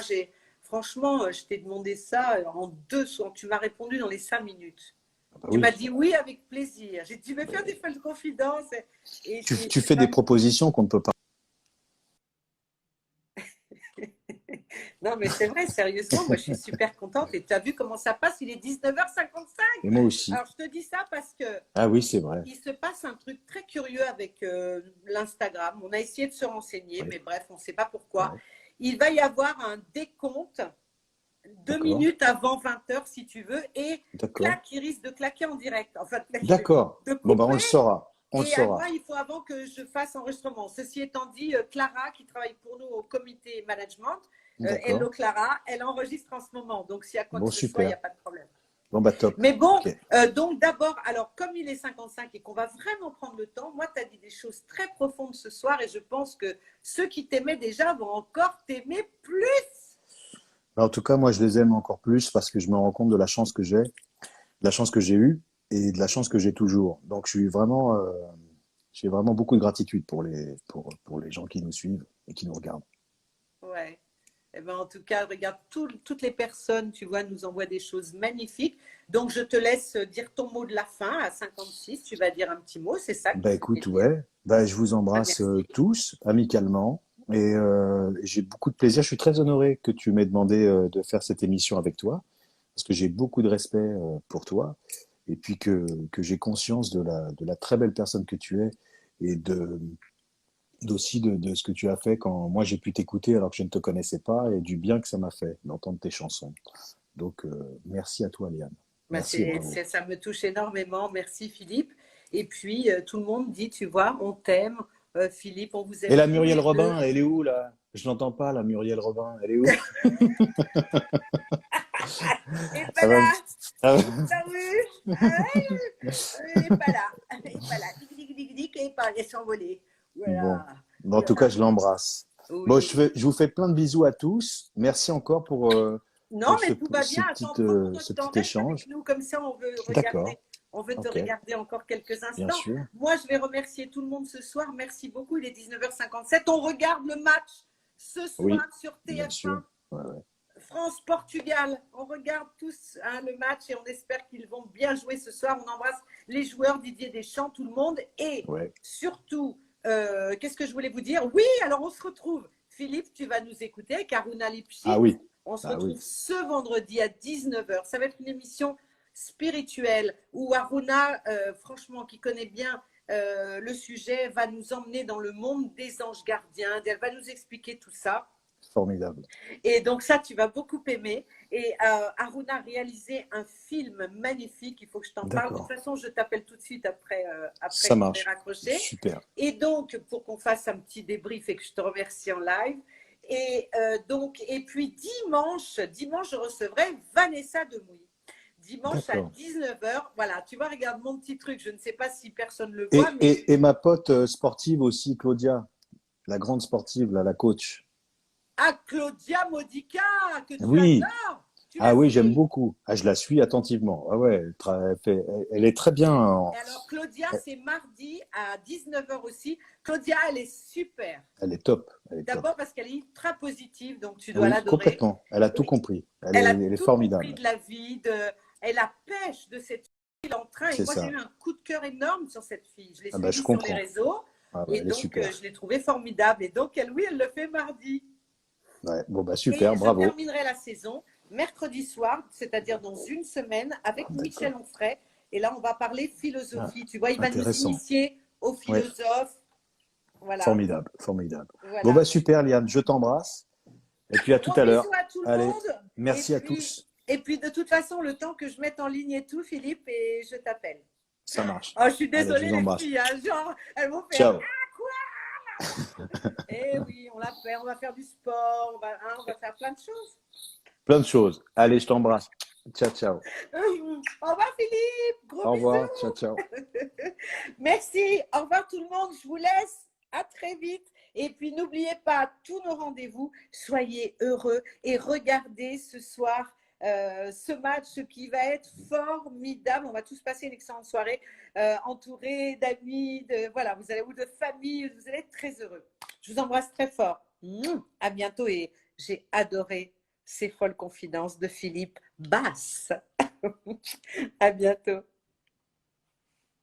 franchement, je t'ai demandé ça en 2 secondes. Tu m'as répondu dans les 5 minutes. Ah bah Tu m'as oui. dit oui avec plaisir. J'ai dit, tu veux faire des Mais feuilles de confidence et tu c'est fais des pas. propositions qu'on ne peut pas. Non, mais c'est vrai, sérieusement, moi, je suis super contente. Et tu as vu comment ça passe? Il est 19h55. Et moi aussi. Alors, je te dis ça parce que Ah oui, c'est vrai. il se passe un truc très curieux avec l'Instagram. On a essayé de se renseigner, Oui, mais bref, on ne sait pas pourquoi. ouais, Il va y avoir un décompte 2 minutes d'accord, avant 20h, si tu veux, et d'accord, clac, il risque de claquer en direct. Enfin, d'accord. de Bon, bah, on le couper. saura. On le Et à saura. moi, il faut avant que je fasse enregistrement. Ceci étant dit, Clara, qui travaille pour nous au comité management, hello D'accord. Clara, elle enregistre en ce moment. Donc, s'il y a quoi que Bon, ce soit, il n'y super. a pas de problème. Bon, bah, top. Mais bon, Ok. donc d'abord, alors comme il est 55 et qu'on va vraiment prendre le temps, moi, tu as dit des choses très profondes ce soir et je pense que ceux qui t'aimaient déjà vont encore t'aimer plus. Bah, en tout cas, moi, je les aime encore plus parce que je me rends compte de de la chance que j'ai eue et de la chance que j'ai toujours. Donc, j'ai vraiment beaucoup de gratitude pour les gens qui nous suivent et qui nous regardent. Ouais. Eh ben, en tout cas, regarde, toutes les personnes, tu vois, nous envoient des choses magnifiques. Donc, je te laisse dire ton mot de la fin à 56. Tu vas dire un petit mot, c'est ça que Bah, tu écoute, voulais dire. ouais. Bah, je vous Ah, embrasse merci. tous amicalement et j'ai beaucoup de plaisir. Je suis très honoré que tu m'aies demandé de faire cette émission avec toi parce que j'ai beaucoup de respect pour toi et puis que j'ai conscience de la très belle personne que tu es et de ce que tu as fait quand moi j'ai pu t'écouter alors que je ne te connaissais pas et du bien que ça m'a fait d'entendre tes chansons. Donc merci à toi, Liane. Ben, Merci et bravo. ça me touche énormément. Merci, Philippe. Et puis, tout le monde dit, tu vois, on t'aime. Philippe, on vous Et aime la tous Muriel les deux. Robin, elle est où là? Je l'entends pas, la Muriel Robin, elle est où? Et pas Elle va me- là, elle va- disparu. Ah, il n'est pas là. Il n'est pas là. Dic, dic, dic, dic, et pas, il est s'envoler. Bon. Voilà. Bon, en tout cas, Voilà. je l'embrasse. Bon, Oui. je vous fais plein de bisous à tous. Merci encore Non, mais tout va ce bien. Attends, prends ton ce notre temps. petit Reste avec échange. nous comme ça. On veut regarder. D'accord. On veut te Ok. regarder encore quelques Bien instants. sûr. Moi, je vais remercier tout le monde ce soir. Merci beaucoup. Il est 19h57. On regarde le match ce soir Oui, sur bien sûr. TF1. Ouais, ouais. France-Portugal. On regarde tous le match et on espère qu'ils vont bien jouer ce soir. On embrasse les joueurs, Didier Deschamps, tout le monde. Et Ouais. surtout, qu'est-ce que je voulais vous dire? Oui, alors on se retrouve. Philippe, tu vas nous écouter avec Aruna Ah Lipschitz. oui. On se Ah retrouve oui. ce vendredi à 19h. Ça va être une émission spirituelle où Aruna, franchement, qui connaît bien le sujet, va nous emmener dans le monde des anges gardiens. Elle va nous expliquer tout ça. Formidable. Et donc ça, tu vas beaucoup aimer. Et Aruna a réalisé un film magnifique. Il faut que je t'en parle. De toute D'accord. façon, je t'appelle tout de suite après Ça qu'on ait marche. raccroché. Super. Et donc, pour qu'on fasse un petit débrief et que je te remercie en live. Et et puis dimanche, je recevrai Vanessa Demouy. Dimanche à D'accord. 19h. Voilà, tu vois, regarde mon petit truc. Je ne sais pas si personne le voit, mais Et ma pote sportive aussi, Claudia, la grande sportive, là, la coach. ah, Claudia Modica, que tu Oui. adores. Tu la Ah oui, j'aime suis. beaucoup. Ah, je la suis attentivement. Ah ouais, elle est très bien. Et alors, Claudia, c'est mardi à 19h aussi. Claudia, elle est super. Elle est top. Elle est top. D'abord parce qu'elle est ultra positive, donc tu dois Oui, l'adorer. complètement. Elle a tout Et compris. elle a Elle est tout compris formidable. de la vie, elle a pêche de cette fille en train. Et C'est moi, j'ai ça. eu un coup de cœur énorme sur cette fille. Je l'ai Ah bah, je suivie sur les comprends. réseaux. Ah ouais, Et elle est donc, super. je l'ai trouvée formidable. Et donc, oui, elle le fait mardi. Ouais. Bon, bah, Et super. je Bravo. terminerai la saison mercredi soir, c'est-à-dire dans une semaine, avec D'accord. Michel Onfray. Et là, on va parler Ah, philosophie. Tu vois, il va nous intéressant. initier aux Ouais. philosophes. Voilà. Formidable. Formidable. Bon, bah, Voilà. super, Liane. Je t'embrasse. Et puis, à tout Gros à bisous l'heure. à tout le Allez. monde. Et Merci à puis, tous. de toute façon, le temps que je mette en ligne et tout, Philippe, et je t'appelle. Ça marche. Oh, je suis Allez, je désolée, vous les embrasse. filles. Hein, genre, elles vont faire Ciao. ah, quoi? Eh oui, on l'a fait. On va faire du sport. On va faire plein de choses. Plein de choses. Allez, je t'embrasse. Ciao, ciao. Au revoir, Philippe. Gros Au revoir. Ciao, bisous. ciao. Merci. Au revoir, tout le monde. Je vous laisse. À très vite. Et puis, n'oubliez pas tous nos rendez-vous. Soyez heureux et regardez ce soir ce match qui va être formidable. On va tous passer une excellente soirée, entourés d'amis, voilà, ou de famille. Vous allez être très heureux. Je vous embrasse très fort. À bientôt et j'ai adoré ces folles confidences de Philippe Basse. À bientôt.